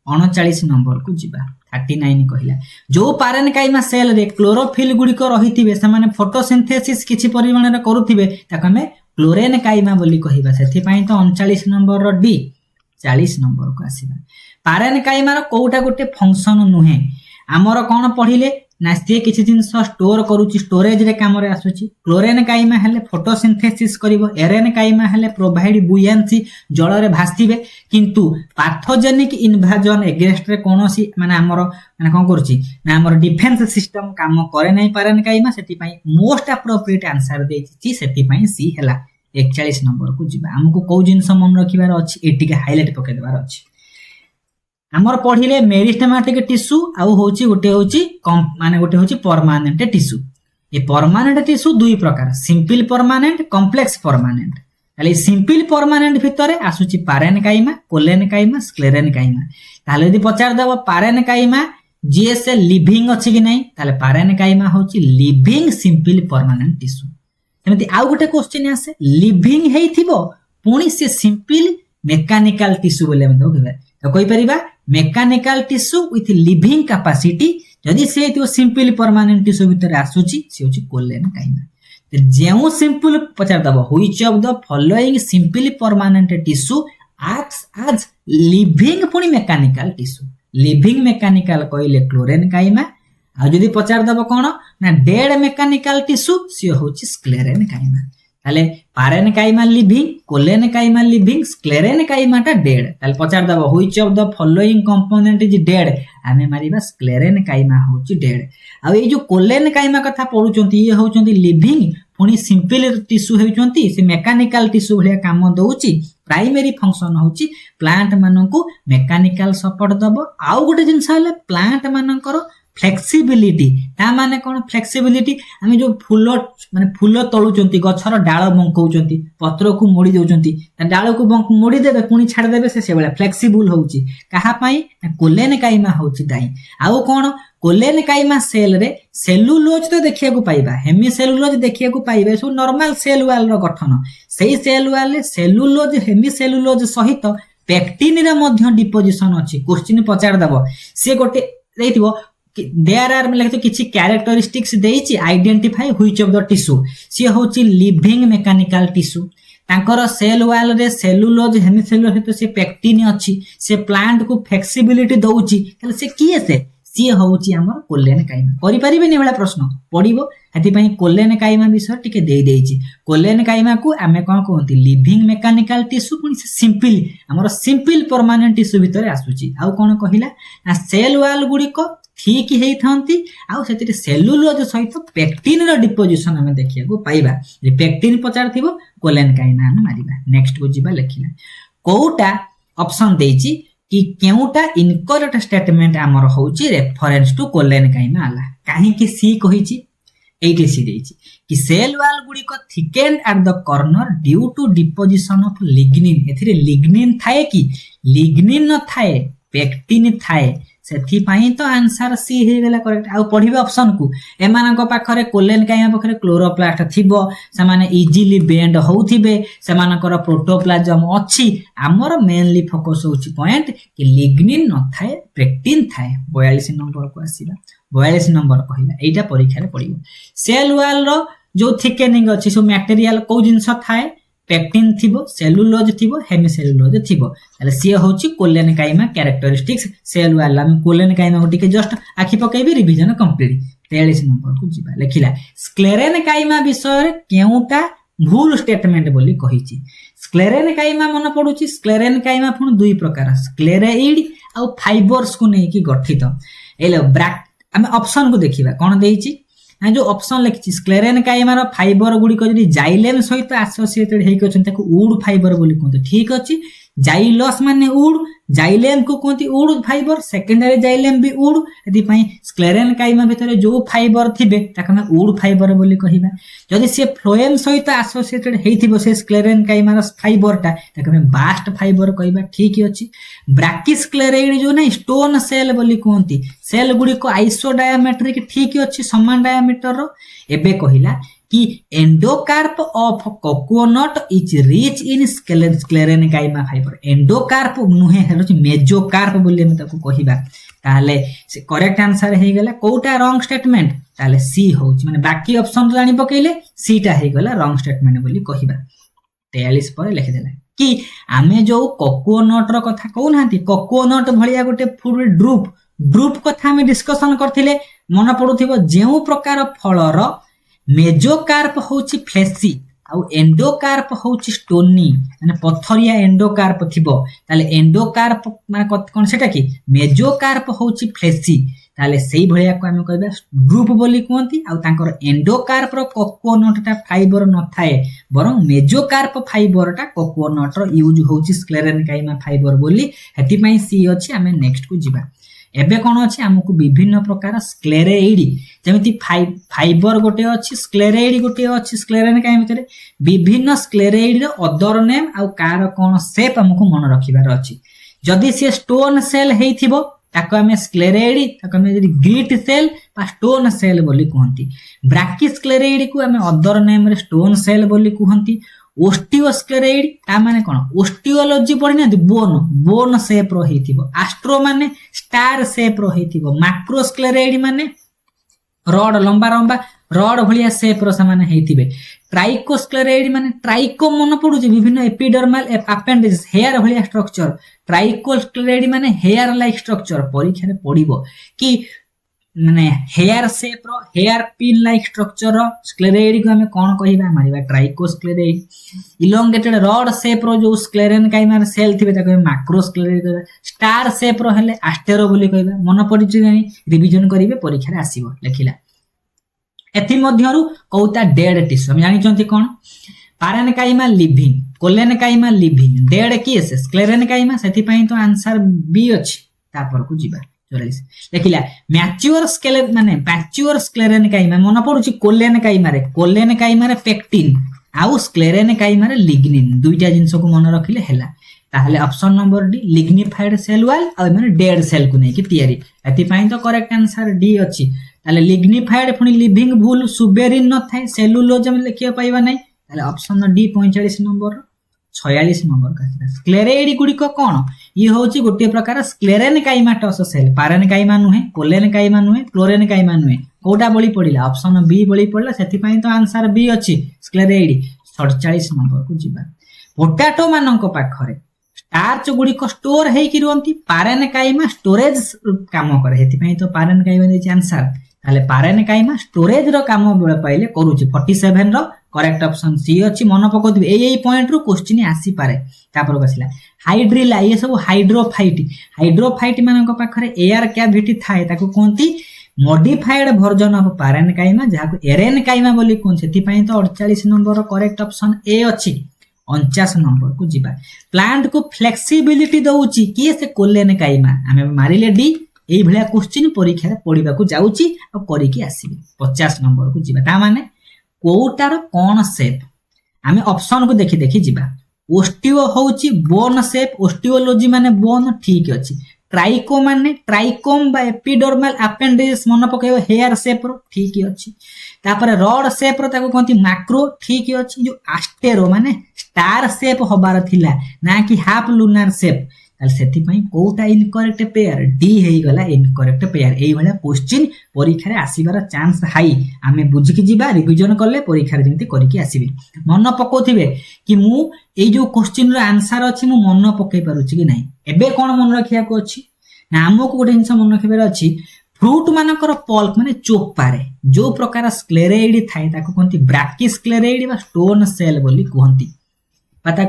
39 नंबर को जिबा 39 कहिला जो पारेनकाइमा सेल रे क्लोरोफिल गुड़िक रही से फोटोसिंथेसिस किछि परिमाण रे करुथिबे ताको हमें क्लोरेनकाइमा बोली कहिबा सेथि पई तो 39 नंबर रो डी 40 नंबर को आसीबा पारेनकाइमा रो कोउटा गोटे फंक्शन नुहे आमर कोन पढिले ना से किछि जिंस स्टोर करूची स्टोरेज रे काम रे आसुची क्लोरेनकाइमा हेले फोटोसिंथेसिस करिवो एरेनकाइमा हेले प्रोवाइड बुयांसी जल रे भास्तिबे किंतु पाथोजेनिक इन्वाजन एगेंस्ट रे कोनोसी माने हमर माने कोन करूची ना हमर डिफेंस सिस्टम काम करे नै पारेनकाइमा सेति पई मोस्ट एप्रोप्रिएट आंसर देछि सेति पई सी हेला 41 नंबर को जिबा हमको को जिंस मन रखिबार अछि एटी के हाइलाइट पके देबार अछि हमर पढिले मेरिस्टेमेटिक टिश्यू आउ होची गोटे होची माने गोटे होची permanent tissue a permanent tissue दुई प्रकार सिंपल परमानेंट कॉम्प्लेक्स परमानेंट ताले सिंपल परमानेंट भितरे आसुची पारेनकाइमा कोलेनकाइमा स्क्लेरेनकाइमा ताले यदि पचार दबो पारेनकाइमा जीएस लिविंग अछि कि नै ताले पारेनकाइमा होची लिविंग सिंपल परमानेंट टिश्यू सेमति आउ गोटे क्वेश्चन आसे लिविंग हेइथिबो पुनी से सिंपल मेकानिकल टिश्यू बोले हम कहबे तो कोइ परिबा mechanical tissue with living capacity जदि से तो सिंपल परमानेंट टिश्यू भीतर आसुची से होची कोलेनकाइमा तो जेउ सिंपल पचार दबो which of the following simple permanent tissue acts as living पुनी मेकानिकल टिश्यू लिविंग मेकानिकल कहले क्लोरेनकाइमा आ जदि पचार दबो कोन ना डेड मेकानिकल टिश्यू से होची स्क्लेरेनकाइमा ताले parenchyma living collenchyma living sclerenchyma टा डेड ताले पचार दबो which of the following component is dead आमे मारिबा स्क्लेरेनकाइमा होची डेड आ ए जो कोलेनकाइमा कथा पढुचंती ये होचंती लिविंग पुनी सिंपल टिश्यू हेउचंती से मेकानिकल टिश्यू भलिया काम दउची प्राइमरी फंक्शन होची प्लांट माननकु मेकानिकल सपोर्ट दबो आउ गोटे जिंस हले प्लांट माननकर फ्लेक्सिबिलिटी ता माने कोन फ्लेक्सिबिलिटी आमे जो फूल माने फूल तळुचंती गछर डाळ बंकौचंती पत्र को मोडी देउचंती ता डाळ को मोडी देबे पुनी छाड़ देबे से बेला फ्लेक्सिबल होउची कहा पई कोलेनकाइमा होउची दाई आउ कोन कोलेनकाइमा सेल रे सेलुलोज तो देखिया को पाइबा हेमी सेलुलोज देखिया को पाइबे सो नॉर्मल सेल वाल रो गठन सेही सेल वाल रे सेलुलोज हेमी सेलुलोज सहित पेक्टिन रे मध्य डिपोजिशन अछि क्वेश्चन पचार दबो से गोटे देइतिबो देयर आर मतलब तो किछि कैरेक्टरिस्टिक्स देइछि identify which of the tissue से होछि लिविंग मेकानिकल टिश्यू तांकर सेल वाल रे सेलुलोज हेमिसेलुलोज तो से पेक्टिन अछि से प्लांट को फ्लेक्सिबिलिटी दउछि तले से किए से होछि हमर कोलेनकाइमा करि परिबे नै वाला प्रश्न पडिबो हेति पई कोलेनकाइमा विषय टिके देइ देइछि कोलेनकाइमा को आमे कोन कहंती लिविंग मेकानिकल टिश्यू पुनी से सिंपल हमर सिंपल परमानेंट टिश्यू भितरे आसुछि आउ कोन कहिला ना सेल वाल गुडी को ठीक हेइ थांती आउ सेति सेलुलोज सहित पेक्टिन रो डिपोजिशन हमें देखिया को पाइबा जे पेक्टिन पचार थिबो कोलेनकाइमा हम मारिबा नेक्स्ट को जिबा लेखिला कोउटा ऑप्शन देइछि कि केउटा इनकरेक्ट स्टेटमेंट हमर होउछि रेफरेंस टू कोलेनकाइमा आला काहे कि सी कहिछि एटी सी देइछि कि सेल वाल गुडी को thickened at the corner due to deposition of lignin एथिरे लिग्निन थाए कि लिग्निन न थाए पेक्टिन थाए सेथि पई तो आंसर सी हे गेला करेक्ट आ पढिबे ऑप्शन को एमान को पाखरे कोलेनकाइमा पाखरे क्लोरोप्लास्ट थिबो से माने इजीली बेंड होउथिबे से मानकर प्रोटोप्लाज्म अछि हमर मेनली फोकस होछि पॉइंट कि लिग्निन न थाए पेक्टिन थाए 42 नंबर को आसीला 42 नंबर कहिला एटा परीक्षा रे पडिबो सेल वाल रो जो थिकेनिंग अछि सो मटेरियल को जिंस थाए पेक्टिन थिबो सेलुलोज थिबो हेमिसेलुलोज थिबो ताले सी होछि कोलेनकाइमा कैरेक्टरिस्टिक्स सेल वाला में कोलेनकाइमा गोटी के जस्ट आखि पकाइबे रिवीजन कंप्लीट 43 नंबर को जिबा लेखिला स्क्लेरेनकाइमा विषय केउटा भूल स्टेटमेंट बोली कहिछि स्क्लेरेनकाइमा मन पडुछि स्क्लेरेनकाइमा पुन दुई प्रकार स्क्लेरेइड आ फाइबर्स को नै कि गठित एले ब्रैक हम ऑप्शन को देखिबा कोन देइछि ना जो ऑप्शन लिखछि स्क्लेरेनकाइमा रो फाइबर गुडी को जदी जाइलेम सहित एसोसिएटेड हेइ कछन ताको वुड फाइबर बोली कोन ठीक अछि जाइलस माने वुड जाइलेम को कोंती वुड फाइबर सेकेंडरी जाइलेम भी वुड यदि पई स्क्लेरेनकाइमा भितरे जो फाइबर थिबे ताके हम वुड फाइबर बोली कहिबा जदी से फ्लोएम सहित एसोसिएटेड हेइथिबो से स्क्लेरेनकाइमा रो फाइबरटा ताके हम बास्ट फाइबर कहिबा ठीक अछि ब्रैकिस्क्लेरेइड जो नै स्टोन सेल बोली कोंती सेल गुडी को आइसो डायमेट्रिक ठीक अछि समान डायमीटर रो एबे कहिला कि endocarp of coconut is rich in sclerenchyma fibre endocarp नुहे हेलो मेजोकार्प बोली हम ताको कहिबा ताले से करेक्ट आंसर हे गेला कोटा रॉन्ग स्टेटमेंट ताले सी होउची माने बाकी ऑप्शन जानि पकेले सी टा हे गेला रॉन्ग स्टेटमेंट बोली कहिबा 43 पर लिखि देला कि आमे जो कोकोनट रो कथा कहू नांती कोकोनट भलिया गोटे फूड ड्रूप कथा हम डिस्कशन करथिले मन पडुथिबो जेउ प्रकार फलर मेजोकार्प होउची फ्लेसी आउ एंडोकार्प होउची स्टोनी माने पथरिया एंडोकार्प थिबो ताले एंडोकार्प माने कोन सेटा की मेजोकार्प होउची फ्लेसी ताले सेही भलिया को हम कहबा ग्रुप बोली कोंती आउ तांकर एंडोकार्प रो कोकोनट टा फाइबर न थाए बरं मेजोकार्प फाइबर टा कोकोनट रो यूज होउची स्क्लेरेनकाइमा फाइबर बोली हेति पई सी अछि हमें नेक्स्ट को जिबा एबे कोन अछि हमकु विभिन्न प्रकार स्क्लेरेइड जेमिति फाइबर गोटे अछि स्क्लेरेइड गोटे अछि स्क्लेरेनकाइमा भितरे विभिन्न स्क्लेरेइड रो अदर नेम आउ कार कोन शेप हमकु मन रखिबार अछि जदि से स्टोन सेल हेइथिबो ताको हमें स्क्लेरेइड ताको हमें ग्रिट सेल बा स्टोन सेल बोली कहंती ब्राकी स्क्लेरेइड को हमें अदर नेम रे स्टोन सेल बोली कहंती ओस्टियोस्क्लेरेइड ता माने कोन ओस्टियोलॉजी पढि ना बोन शेप रो हेतिबो एस्ट्रो माने स्टार शेप रो हेतिबो मैक्रोस्क्लेरेइड माने रॉड लंबा रॉड भलिया शेप रो समान हेतिबे ट्राइकोस्क्लेरेइड माने ट्राइको मन पडुची विभिन्न एपिडर्मल अपेंडेज हेयर भलिया स्ट्रक्चर ट्राइकोस्क्लेरेइड माने हेयर लाइक स्ट्रक्चर परीक्षा रे पडिबो कि माने हेयर शेप रो हेयर पिन लाइक स्ट्रक्चर रो स्क्लेरेइड को हमें कोन कहिबा मारिबा ट्राइकोस्क्लेरेइड इलोंगेटेड रॉड शेप रो जो स्क्लेरेनकाइमा सेल थिबे ताको मैक्रोस्क्लेरेइड कहबा स्टार शेप रो हेले एस्टेरो बोली कहबा मन पडिची नै रिवीजन करिवे परीक्षा रे आसीबो लेखिला एथि मध्यरु कौता डेड टिश्यू हम जानि चंती कोन parenchyma living collenchyma living dead case sclerenchyma सेति पई तो आंसर बी अछि तापर को जिबा 44 देखिला मैच्योर स्केलेन माने मैच्योर स्क्लेरेनकाइमा मन पडुची कोलेनकाइमा रे पेक्टिन आउ स्क्लेरेनकाइमा रे लिग्निन दुईटा जिंस को मन रखिले हैला ताहले option number D lignified cell wall आ माने डेड सेल को नै कि तयारी एति पई तो करेक्ट आंसर डी अछि ताले लिग्निफाइड फुनी लिविंग भूल सुबेरिन न थाए सेलुलोज में लिखिया पाइबा नै ताले ऑप्शन डी 45 नंबर 46 नंबर का स्क्लेरेइड गुडी को कोन ये होची गोटे प्रकार स्क्लेरेनकाइमाटस सेल पारेनकाइमा नुहे कोलेनकाइमा नुहे क्लोरेनकाइमा नुहे कोडा बळी पडिला ऑप्शन बी बळी पडला सेति पई तो आंसर बी अछि स्क्लेरेइड 47 नंबर को जिबा पोटैटो मानक पाखरे स्टार्च गुडी को स्टोर हेई कि रहंती पारेनकाइमा स्टोरेज काम करे हेति पई तो पारेनकाइमा दे आंसर ताले पारेनकाइमा स्टोरेज रो काम बेले पाइले करूची 47 रो करेक्ट ऑप्शन सी अछि मन पकोदिबे एई पॉइंट रो क्वेश्चन आसी पारे तापर बसिला हाइड्रिला ये सब हाइड्रोफाइट मानक पाखरे एयर कैविटी थाए ताको कोंती मॉडिफाइड वर्जन ऑफ पारेनकाइमा जाको एरेनकाइमा बोली कोन सेति पई तो 48 नंबर रो करेक्ट ऑप्शन ए अछि 49 नंबर को जिबा प्लांट को फ्लेक्सिबिलिटी दउची कि से कोलेनकाइमा हमें मारिले डी एई भलिया क्वेश्चन परीक्षा रे पढिबा को जाउची आ करी कि आसीबे 50 नंबर को जिबा ता माने कोटार कोन शेप हमें ऑप्शन को देखि जिबा ओस्टियो होउची बोन शेप ओस्टियोलॉजी माने बोन ठीक अछि ट्राइको माने ट्राइकोम बा एपिडर्मल अपेंडेज मन पकेयो हेयर शेप रो ठीक अछि तापर रॉड शेप रो ताको कोंती मैक्रो ठीक अछि जो एस्टेरो माने स्टार शेप होबार थिला ना कि हाफ लूनर शेप ताल सेति पई कोटा इनकरेक्ट पेयर डी हेई गला इनकरेक्ट पेयर एई भला क्वेश्चन परीक्षा रे आसीबार चांस हाई आमे बुझि कि जिबा रिवीजन करले परीक्षा रे जेंति करि कि आसीबे मन पकोथिबे कि मु एई जो क्वेश्चन रो आंसर अछि मु मन पकै पारुछि कि नै एबे कोन मन रखिया को अछि ना हमको गोटे जिंस मन रखिबार अछि फ्रूट मानकर पल्प माने चोपारे जो प्रकार स्क्लेरेइड थाए ताको कोंती ब्राकिस्क्लेरेइड बा स्टोन सेल बोली कहंती पता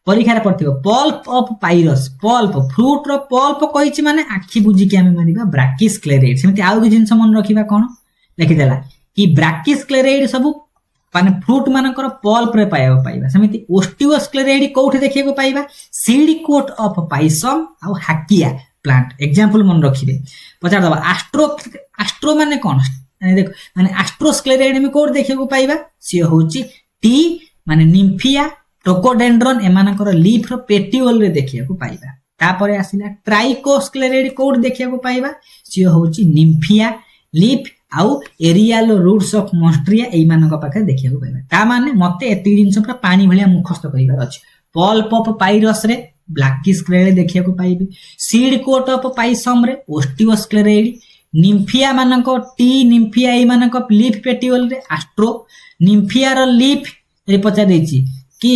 परीक्षा रे पड़थिबो pulp of pyrus pulp fruit रो पल्प कहिछि माने आखि बुझी कि हमें मानिबा ब्राकिस्क्लेरेइड सेमति आउ कि जिंस मन रखिबा कोन लिखि देला कि ब्राकिस्क्लेरेइड सब माने फ्रूट मानकर पल्प रे पाइबा सेमति ओस्टियोस्क्लेरेइड कोठी देखिए को पाइबा सीड कोट ऑफ पाइसम आ हाकिया प्लांट एग्जांपल मन रखिबे पचार दबा एस्ट्रो माने कोन देखो माने एस्ट्रोस्क्लेरेइड में कोड देखिए को पाइबा सी होची टी माने निम्फिया टोकोडेंड्रन एमानकर लीफ रो पेटियोल रे देखिया को पाइबा तापरे आसिला ट्राइकोस्क्लेरेइड कोड देखिया को पाइबा सी होची निम्फिया लीफ आउ एरियल रूट्स ऑफ मोस्ट्रिया एई मानक पाखे देखिया पाइबा ता माने मते एति जिंस पूरा पानी भलिया मुखस्त करिबार अछि पल्प ऑफ पाइरस रे ब्लैकिश क्लेरेडी देखिया को पाइबे सीड कोट ऑफ पाइसम रे ओस्टियोस्क्लेरेडी निम्फिया मानक टी निम्फिया एई मानक लीफ पेटियोल रे एस्ट्रो निम्फिया रो लीफ रे पचा देछि कि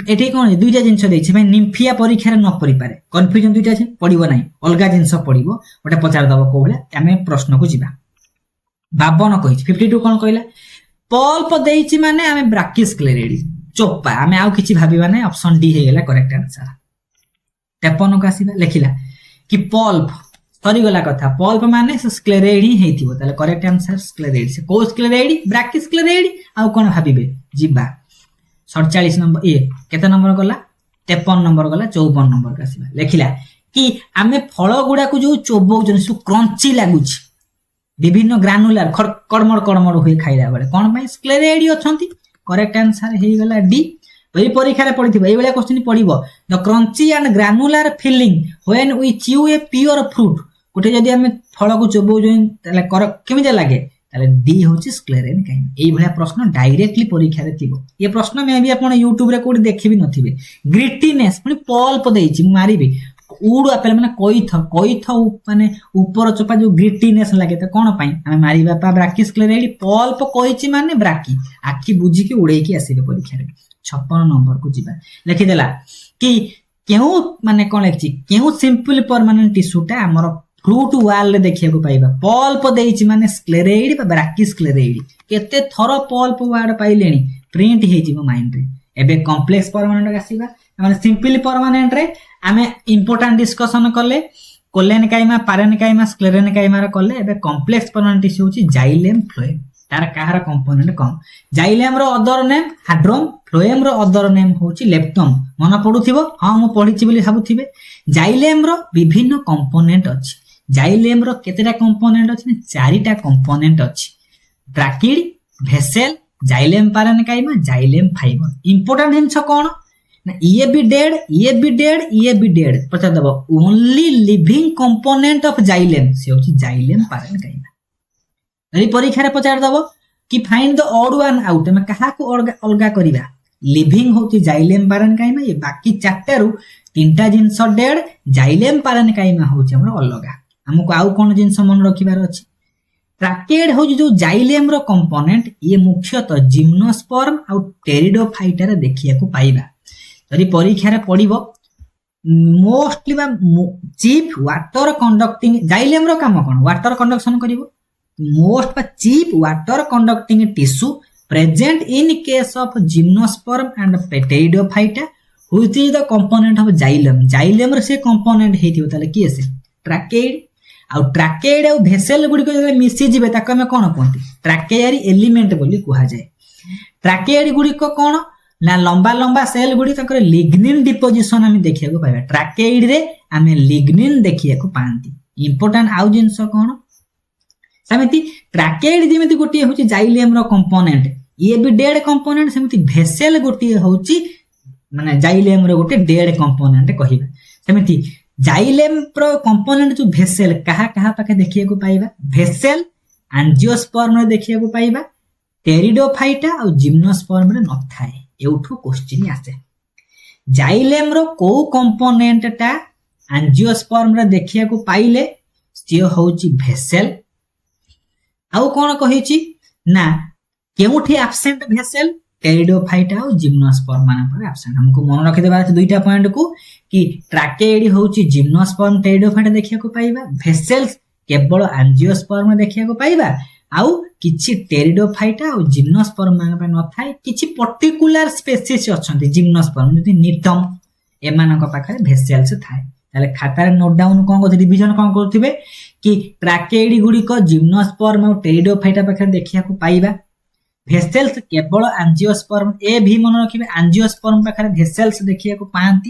एठी कोन दुईटा जिंस देछि भाई निम्फिया परीक्षा रे न परि पारे कन्फ्यूजन दुईटा छै पडिबो नै अलगा जिंस पडिबो ओटा पचार दबो को भले हमें प्रश्न को जिबा 52 कहिछि 52 कोन कहला पल्प देछि माने हमें ब्रैकिश क्लेरेडी चोपा हमें आउ किछि भाबिबा नै ऑप्शन डी हे गेला करेक्ट आंसर 53 को आसीबा लेखिला कि पल्प सरी गला कथा पल्प माने स्क्लेरेडी हेतिबो ताले करेक्ट आंसर स्क्लेरेडी से को स्क्लेरेडी ब्रैकिश क्लेरेडी आउ कोन भाबिबे जिबा 47 नंबर ए केते नंबर गला 53 नंबर गला 54 नंबर का आसीबा लेखिला कि हमें फल गुडा को जो चोबौ जन सु क्रंची लागुछि विभिन्न ग्रानुलार कड़मड़ हुए खाइला बेले कोन भाई स्क्लेरेडी अछंती करेक्ट आंसर हे गला डी वही परीक्षा रे पढिथिबो एई बेला क्वेश्चन पढिबो the crunchy and granular feeling when we chew a pear fruit कोटे जदी हमें फल को चोबौ जन ताले केमिते लागे ताले डी होची स्क्लेरेन काइन एई भलिया प्रश्न डायरेक्टली परीक्षा रे थिबो ये प्रश्न मे भी आपण YouTube रे कोडी देखि भी नथिबे ग्रिटीनेस माने पल्प देइछि मारिबे उड़ आपेल माने कोइथ माने ऊपर चोपा जो ग्रिटीनेस लागे त कोन पई हमें मारिबा पा ब्रैकिश क्लेरेडी पल्प कोइछि माने ब्राकी आखि बुझी के उड़े के आसीबे परीक्षा रे 56 नंबर को जिबा लिखि देला कि केउ माने कोन लिखछि केउ सिंपल परमानेंट टिश्यूटा हमर फ्रूट वाल रे देखिया को पाइबा पल्प देइछि माने स्क्लेरेडी बा ब्रैकिश क्लेरेडी केते थरो पल्प वर्ड पाइलेनी प्रिंट हे जिवो माइंड रे एबे कॉम्प्लेक्स परमानेंट आसीबा माने सिंपल परमानेंट रे आमे इंपोर्टेंट डिस्कशन कले कोलेन काइमा पारेन काइमा स्क्लेरेन काइमा रे कले एबे कॉम्प्लेक्स परमानेंट टिश्यू होची जाइलेम फ्लोएम तार काहर कंपोनेंट कम जाइलेम रो अदर नेम हाड्रोम फ्लोएम रो अदर नेम होची लेप्टम मन पडुथिबो हां मु पढिछि बोली भाबुथिबे जाइलेम रो विभिन्न कंपोनेंट अछि जाइलेम रो केतेटा कंपोनेंट अछि चारिटा कंपोनेंट अछि tracheid vessel xylem parenchyma xylem fiber important हिंस कोन ना ये भी डेड पचा दबो only living component of xylem से होची जाइलेम पारेन काइमा एई परीक्षा रे पचार दबो कि find the odd one out में कहा को अलगा करिबा लिविंग होची जाइलेम पारेन काइमा ये बाकी चारटा रु तीनटा जिंस डेड जाइलेम पारेन काइमा होची हमर अलगा हमको आउ कोन जिंस मन रखिबार अछि ट्रैकेड हो जो जाइलेम रो कंपोनेंट ये मुख्यतः जिम्नोस्पर्म और टेरिडोफाइटा रे देखिया को पाइबा यदि परीक्षा रे पढिबो मोस्टली बा चीफ वाटर कंडक्टिंग जाइलेम रो काम कोन वाटर कंडक्शन करिवो मोस्ट बा chief water conducting tissue present in case of gymnosperm and pteridophyta which is the component of xylem रे से कंपोनेंट हेतियो ताले की से ट्रैकेड आ ट्रैकेड और भेसेल गुडी को मिसी जिबे ताको हम कोन कोंती ट्रैकेयरी एलिमेंट बोली कुहा जाय ट्रैकेड गुडी को कोन ना लंबा लंबा सेल गुडी तकर लिग्निन डिपोजिशन हम देखिया को पाबा ट्रैकेड रे हम लिग्निन देखिया को पांती इंपोर्टेंट आउ जिंस कोन समिति ट्रैकेड जेमिति गोटी होची जाइलेम रो कंपोनेंट ये भी डेड कंपोनेंट समिति भेसेल गोटी होची माने जाइलेम रो गोटे डेड कंपोनेंट कहिबा समिति जाइलेम प्रो कंपोनेंट जो भेसेल कहा कहा पाके देखिया को पाइबा भेसेल एंजियोस्पर्म रे देखिया को पाइबा टेरिडोफाइटा और जिम्नोस्पर्म रे न थाए एउठो क्वेश्चन आसे जाइलेम रो को कंपोनेंट टा एंजियोस्पर्म रे देखिया को पाइले से होची भेसेल आउ कोन कहिची ना केउठी एब्सेंट भेसेल टेरिडोफाइटा और जिम्नोस्पर्म माने पर एब्सेंट हमको मन रखि देबा दुईटा पॉइंट को कि ट्रैकेड होची जिम्नोस्पर्म टेरिडोफाइटा देखिया को पाइबा भेसेल्स केवल एंजियोस्पर्म देखिया को पाइबा आउ किछि टेरिडोफाइटा और जिम्नोस्पर्म माने पर न थाए किछि पर्टिकुलर स्पेसीज अछंती जिम्नोस्पर्म जति निटम एमानक पाखरे भेसेल्स थाए ताले खाता रे नोट डाउन कोन को डिवीजन कोन करथिबे कि ट्रैकेड गुडी को जिम्नोस्पर्म और टेरिडोफाइटा पाखरे देखिया को पाइबा भेसेल्स केवल एंजियोस्पर्म ए भी मन रखिबे एंजियोस्पर्म पाखरे भेसेल्स देखिया को पांती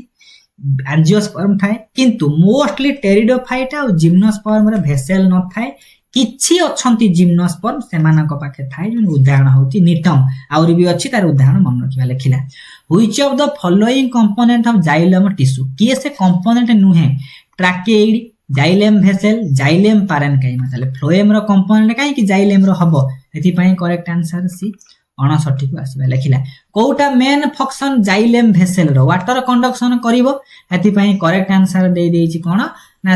एंजियोस्पर्म थाए किंतु मोस्टली टेरिडोफाइटा और जिम्नोस्पर्म रे भेसेल न थाए किछि अछंती जिम्नोस्पर्म सेमानक पाखे थाए जे उदाहरण होती निटम आउरी भी अछि तार उदाहरण मन रखिबा लेखिला which of the following component of xylem tissue किए से कंपोनेंट नुहे tracheid xylem vessel xylem parenchyma ताले फ्लोएम रो कंपोनेंट काहे कि जाइलेम रो हबो एथि पई करेक्ट आंसर सी 59 को आसीबा लेखिला कोउटा मेन फंक्शन जाइलेम भेसेल रो वाटर कंडक्शन करिवो एथि पई करेक्ट आंसर दे देछि कोन ना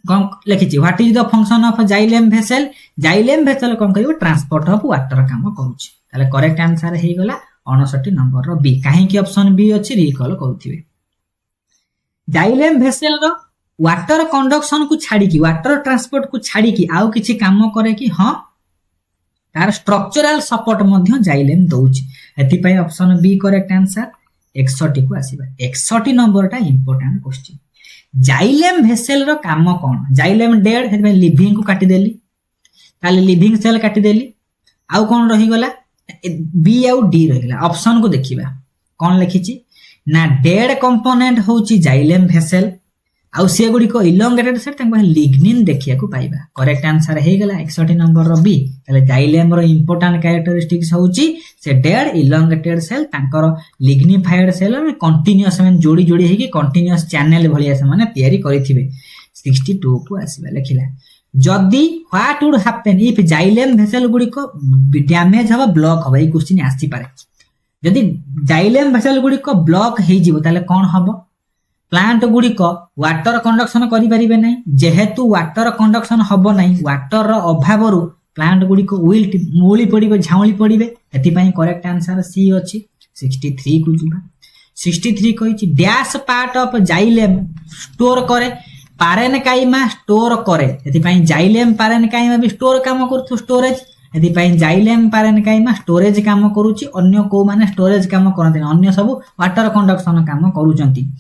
कौन लिखी what is the function of xylem vessel कौन करिवो ट्रांसपोर्ट ऑफ वाटर काम करूछि ताले करेक्ट आंसर हे गला 59 नंबर रो बी काहे कि ऑप्शन बी अछि रिकॉल करूथिबे जाइलेम भेसेल रो वाटर कंडक्शन को छाड़ी की वाटर ट्रांसपोर्ट को छाड़ी की आउ किछि काम करे कि हां तार स्ट्रक्चरल सपोर्ट मध्ये जाइलेम दउछि एथि पई ऑप्शन बी करेक्ट आंसर 61 को आसीबा 61 नंबर टा इंपोर्टेंट क्वेश्चन जाइलेम भेसेल रो काम कोन जाइलेम डेड हेबे लिविंग को काटी देली ताले लिविंग सेल काटी देली आउ कोन रही गला बी आउ डी रही गला ऑप्शन को देखिबा कोन लिखिछि ना डेड कंपोनेंट होछि जाइलेम भेसेल आउ से गुडी को इलोंगेटेड सेट तंग लिग्निन देखिया को पाइबा करेक्ट आंसर हे गला 61 नंबर रो बी ताले जाइलेम रो इंपोर्टेंट कैरेक्टरिस्टिक्स होछि से डेड इलोंगेटेड सेल तांकर लिग्निफाइड सेल में कंटीन्यूअस में जोड़ी जोड़ी हेकी कंटीन्यूअस चैनल भलिया से माने तयारी करिथिबे 62 को आसीबा लेखिला जदी what would happen if xylem vessel गुडी को डैमेज हबा ब्लॉक हबा ई क्वेश्चन आसी पारे जदी जाइलेम भेसेल गुडी को ब्लॉक हे जिवो ताले कोन हबो प्लांट गुडी को वाटर कंडक्शन करि परिबे नै जेहेतु वाटर कंडक्शन हबो नै वाटर रो अभाव रु प्लांट गुडी को विल्ट मूली पड़िबे झाउली पड़िबे एति पई करेक्ट आंसर सी अछि 63 को जिबा 63 कहिछि dash part of xylem store करे पारेनकाइमा स्टोर करे एति पई जाइलेम पारेनकाइमा भी स्टोर काम करथु स्टोरेज एति पई जाइलेम पारेनकाइमा स्टोरेज काम करूछि अन्य को माने स्टोरेज काम करथि अन्य सब वाटर कंडक्शन काम करूचंती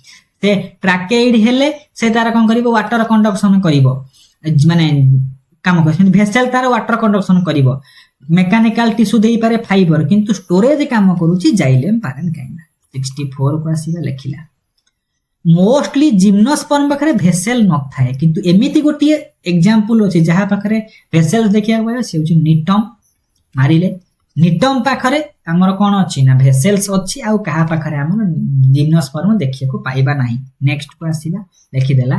से ट्रैकेइड हेले से तार कोन करिवो वाटर कंडक्शन करिवो माने काम करछन भेसेल तार वाटर कंडक्शन करिवो मेकानिकल टिश्यू देई पारे फाइबर किंतु स्टोरेज काम करूची जाइलेम पारेनकाइमा 64 को आसीबा लेखिला मोस्टली जिम्नोस्पर्म पाखरे भेसेल न थाए किंतु एमिति गोटी एग्जांपल अछि जहा पाखरे भेसेल देखिया गयो से होची निटम मारिले निटम पाखरे हमर कोन अछि ना भेसेल्स अछि आ कहा पाखरे हमर जिम्नोस्पर्म देखिया को पाइबा नाही नेक्स्ट को आसीबा लिखि देला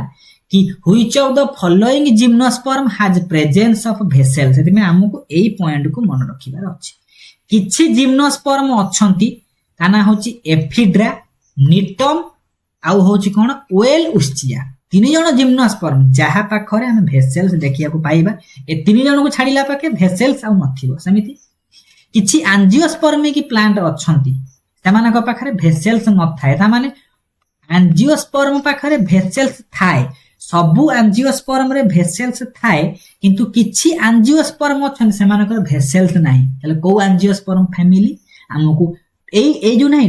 कि which of the following gymnosperm has presence of vessels सेति में हमको एई पॉइंट को मन रखिबार अछि किछि जिम्नोस्पर्म अछंती ताना होची एफिड्रा निटम आउ होची कोन वेल उस्चिया तीन जण जिम्नोस्पर्म जहा पाखरे हम भेसेल्स देखिया को पाइबा ए तीन जण को छाडिला पाके भेसेल्स आउ नथिबो समिति किछि एंजियोस्पर्म की प्लांट अछंती तमानक पाखरे भेसेल्स न थाए ता माने एंजियोस्पर्म पाखरे भेसेल्स थाए सबु एंजियोस्पर्म रे भेसेल्स थाए किंतु किछि एंजियोस्पर्म अछन सेमानकर भेसेल्स नाही तले को एंजियोस्पर्म फैमिली हमकु ए जो नाही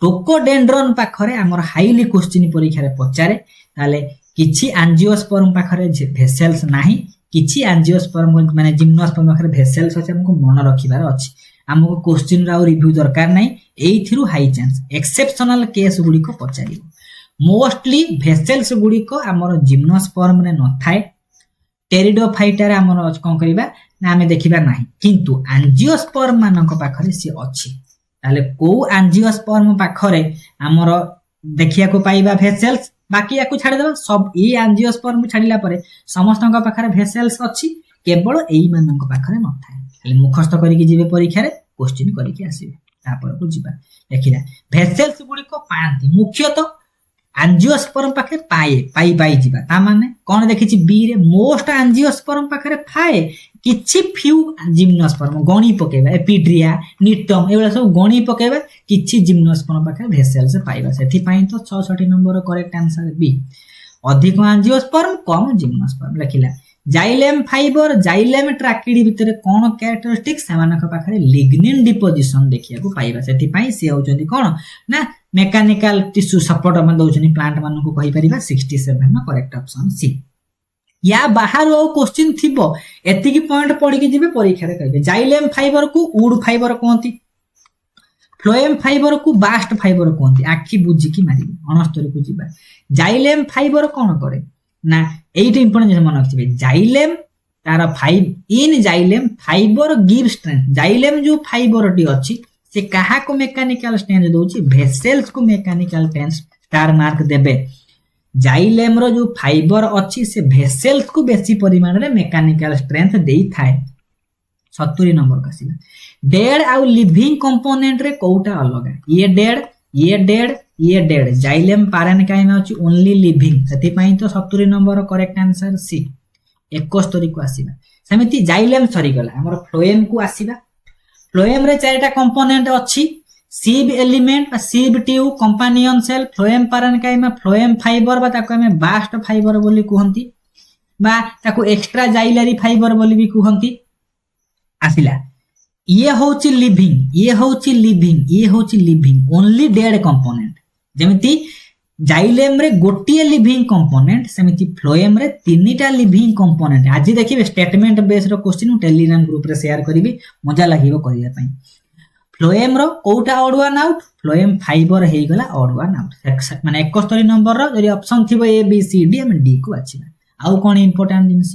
टोकोडेंड्रन पाखरे हमर हाईली क्वेश्चन परीक्षा रे पचारे ताले किछि एंजियोस्पर्म पाखरे भेसेल्स नाही किछि एंजियोस्पर्म माने जिम्नोस्पर्म पाखरे भेसेल्स अछि हमकु मन रखिबार अछि हमकु क्वेश्चन राउ रिव्यू दरकार नाही एइथिरु हाई चांस एक्सेप्शनल केस गुडी को पचारिबो मोस्टली भेसेल्स गुडी को हमर जिम्नोस्पर्म रे न थाए टेरिडोफाइटा रे हमर कोन करिबा ना हमें देखिबा नाही किंतु एंजियोस्पर्म मानक पाखरे से अछि ताले को एंजियोस्पर्म पाखरे हमर देखिया को पाइबा भेसेल्स बाकी याकू छाडी देबा सब ई एंजियोस्पर्म छाडीला परे समस्तक पाखरे भेसेल्स अछि केवल एई मानक पाखरे न थाए खाली मुखस्थ करी कि जिबे परीक्षा रे क्वेश्चन करी कि आसीबे तापर को जिबा देखिला भेसेल्स गुडी को पांती मुख्यतः एंजियोस्पर्म पाखे पाई जिबा ता माने कोन देखिछि बी रे मोस्ट एंजियोस्पर्म पाखरे थाए किछि फ्यू जिम्नोस्पर्म गणी पकेबा एपिड्रिया निटम एबला सब गणी पकेबा किछि जिम्नोस्पर्म पाखरे भेसेल्स पाइबा सेथि पई तो 66 नंबर करेक्ट आंसर बी अधिक एंजियोस्पर्म कम जिम्नोस्पर्म लिखिला जाइलेम फाइबर जाइलेम ट्रैकिडी भितरे कोन कैरेक्टरिस्टिक सेमानक पाखरे लिग्निन डिपोजिशन देखिया को पाइबा सेथि पई से होचंदी कोन ना मेकानिकल टिश्यू सपोर्ट हम दउचनी प्लांट मान को कहि परिबा 67 न करेक्ट ऑप्शन सी या बाहर ओ क्वेश्चन थिबो एति की पॉइंट पड़ी के जिबे परीक्षा रे कहबे जाइलेम फाइबर को वुड फाइबर कोंती फ्लोएम फाइबर को बास्ट फाइबर कोंती आखी बुझी की मारी 69 को जिबा जाइलेम फाइबर कोन करे ना एइट इंपोर्टेंट मन रखिबे जाइलेम तार in xylem fiber give strength xylem जो फाइबर टी अछि से कहा को मेकानिकल स्ट्रेंथ दोछि भेसेल्स को मेकानिकल स्ट्रेंथ स्टार मार्क देबे जाइलेम रो जो फाइबर अच्छी से भेसेल्स को बेसी परिमाण रे मेकानिकल स्ट्रेंथ देई थाए 70 नंबर का आसीला डेड आउ लिविंग कंपोनेंट रे कोउटा अलग ये डेड जाइलेम पारेनकाइमा अछि ओनली लिविंग सेति पई तो 70 नंबर करेक्ट आंसर सी 71 को आसीला सेमिति जाइलेम सरी गला हमर फ्लोएम को आसीबा फ्लोएम रे चारटा कंपोनेंट अछि sieve element sieve tube companion cell phloem parenchyma phloem fiber बा ताको हमें बास्ट फाइबर बोली कहंती बा ताको एक्स्ट्रा जाइलरी फाइबर बोली भी कहंती आसिला ये होची लिविंग ओनली डेड कंपोनेंट जेमिति जाइलेम रे गोटिए लिविंग कंपोनेंट सेमिति फ्लोएम रे तीनटा लिविंग कंपोनेंट आज देखिबे स्टेटमेंट बेस रो क्वेश्चन टेलीग्राम ग्रुप रे शेयर करिवि मजा लागिवो करिया पई फ्लोएम रो कोटा odd one out phloem fiber हे गला ऑड वन आउट माने 71 नंबर रो जरी ऑप्शन थिबो ए बी सी डी हम डी को आछिबा आउ कोन इंपोर्टेंट जिंस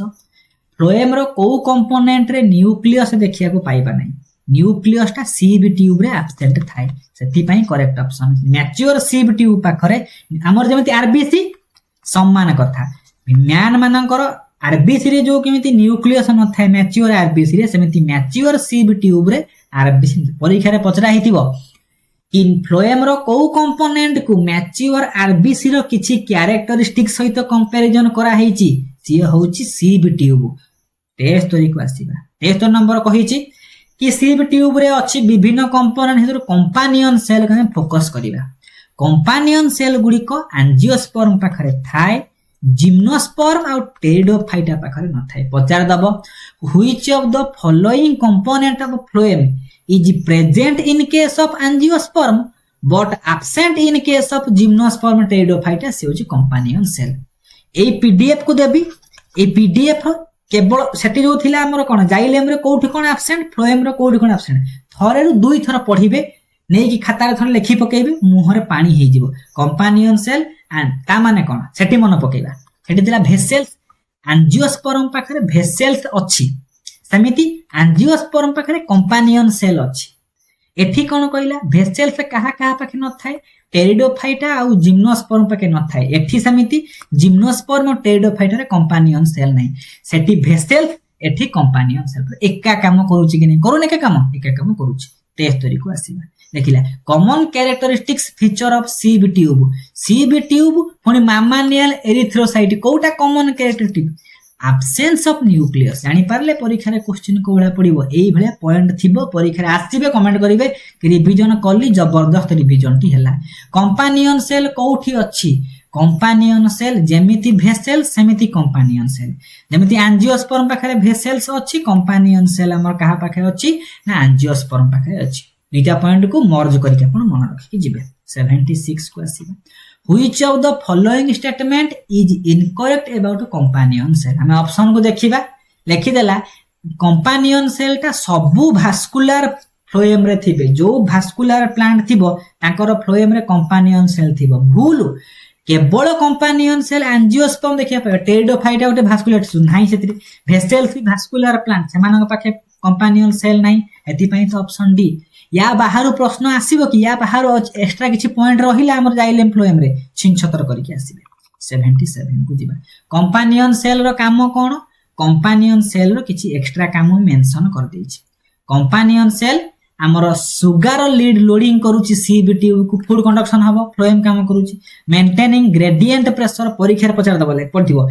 फ्लोएम रो को कंपोनेंट रे न्यूक्लियस देखिया को पाइबा नै न्यूक्लियस टा सीब ट्यूब रे एब्सेंट थाए सेति पई correct option mature sieve tube पाखरे हमर जेमति आरबीसी सम्मान कथा म्यान मानकर आरबीसी रे जो केमिति न्यूक्लियस न थाए मैच्योर आरबीसी रे सेमिति मैच्योर सीब ट्यूब रे आरबीसी परीक्षा रे पचरा हितिबो इन फ्लोएम रो को कंपोनेंट को मैच्योर आरबीसी रो किछि कैरेक्टरिस्टिक सहित कंपैरिजन करा हेची सी होची सीब ट्यूब टेस्ट को आसीबा टेस्ट नंबर कहिची कि सीब ट्यूब रे अछि विभिन्न कंपोनेंट हेतु कंपानियन सेल के फोकस करिबा कंपानियन सेल गुडी को एंजियोस्पर्म पाखरे थाए जिम्नोस्पर्म आउ टेरिडोफाइटा पाखरे न थाए पचार दबो which of the following component of phloem is present in case of angiosperm but absent in case of gymnosperm pteridophyta से होची कंपानियन सेल ए पीडीएफ को देबी ए पीडीएफ केवल सेठी जो थिला हमर कोन जाइलेम रे कोठी कोन एब्सेंट फ्लोएम रे कोठी कोन एब्सेंट थरे रु दुई थर पढिबे नै कि खाता रे थर लेखि पकेबे मुहरे पानी हे जिवो कंपानियन सेल एंड ता माने कोन सेठी मन पकेबा सेठी दिला भेसेल्स एंजियोस्पर्म पाखरे भेसेल्स अछि समिति एंजियोस्पर्म पाखरे कंपानियन सेल अछि एठी कोन कहला भेसेल्स कहा कहा पाखे न थाए टेरिडोफाइटा आउ जिम्नोस्पर्म पाखे न थाए एठी समिति जिम्नोस्पर्म टेरिडोफाइटा रे कंपानियन सेल नै सेठी भेसेल्स एठी कंपानियन सेल एका काम करूची कि नै करू एका काम करूची टेस्ट तरी को आसीबा देखिला common characteristics feature of sieve tube पुनी मामानियल एरिथ्रोसाइट कोटा common characteristic absence of nucleus जानि पारले परीक्षा रे क्वेश्चन कोळा पडिबो एई भले पॉइंट थिबो परीक्षा रे आसीबे कमेंट करिवे कि रिवीजन कली जबरदस्त रिवीजन टी हैला कंपानियन सेल कोठी अछि companion cell जेमिति vessel सेमिति companion cell जेमिति angiosperm पाखरे भेसेल्स अछि कंपानियन सेल हमर कहा पाखे अछि ना एंजियोस्पर्म पाखे अछि दुईटा पॉइंट को मर्ज करके अपन मन रखि कि जिवे 76 को आसीबा Which of the following statement is incorrect about companion cell? हमें ऑप्शन को देखिबा लिखि देला कंपानियन सेल ता सबु भास्कुलर फ्लोएम रे थिबे जो भास्कुलर प्लांट थिबो ताकर फ्लोएम रे कंपानियन सेल थिबो भूल केवल कंपानियन सेल एंजियोस्पर्म देखिया पे टेरिडोफाइटा उटे भास्कुलर टिश्यू नाही सेति भेसेल्स भी भास्कुलर प्लांट सेमानक पाखे कंपानियन सेल नाही एति पई तो ऑप्शन डी या बाहर प्रश्न आसीबो कि या बाहर एक्स्ट्रा किछि पॉइंट रहिला हमर जाइलेम फ्लोएम रे छिन छतर करके आसीबे 77 को जिबा कंपानियन सेल रो काम कोन कंपानियन सेल रो किछि एक्स्ट्रा काम मेंशन कर देछि कंपानियन सेल हमर सुगर लीड लोडिंग करूछि सीब ट्यूब को फूड कंडक्शन हबो फ्लोएम काम करूछि मेंटेनिंग ग्रेडिएंट प्रेशर परीक्षा रे पचार दबले पड़थिबो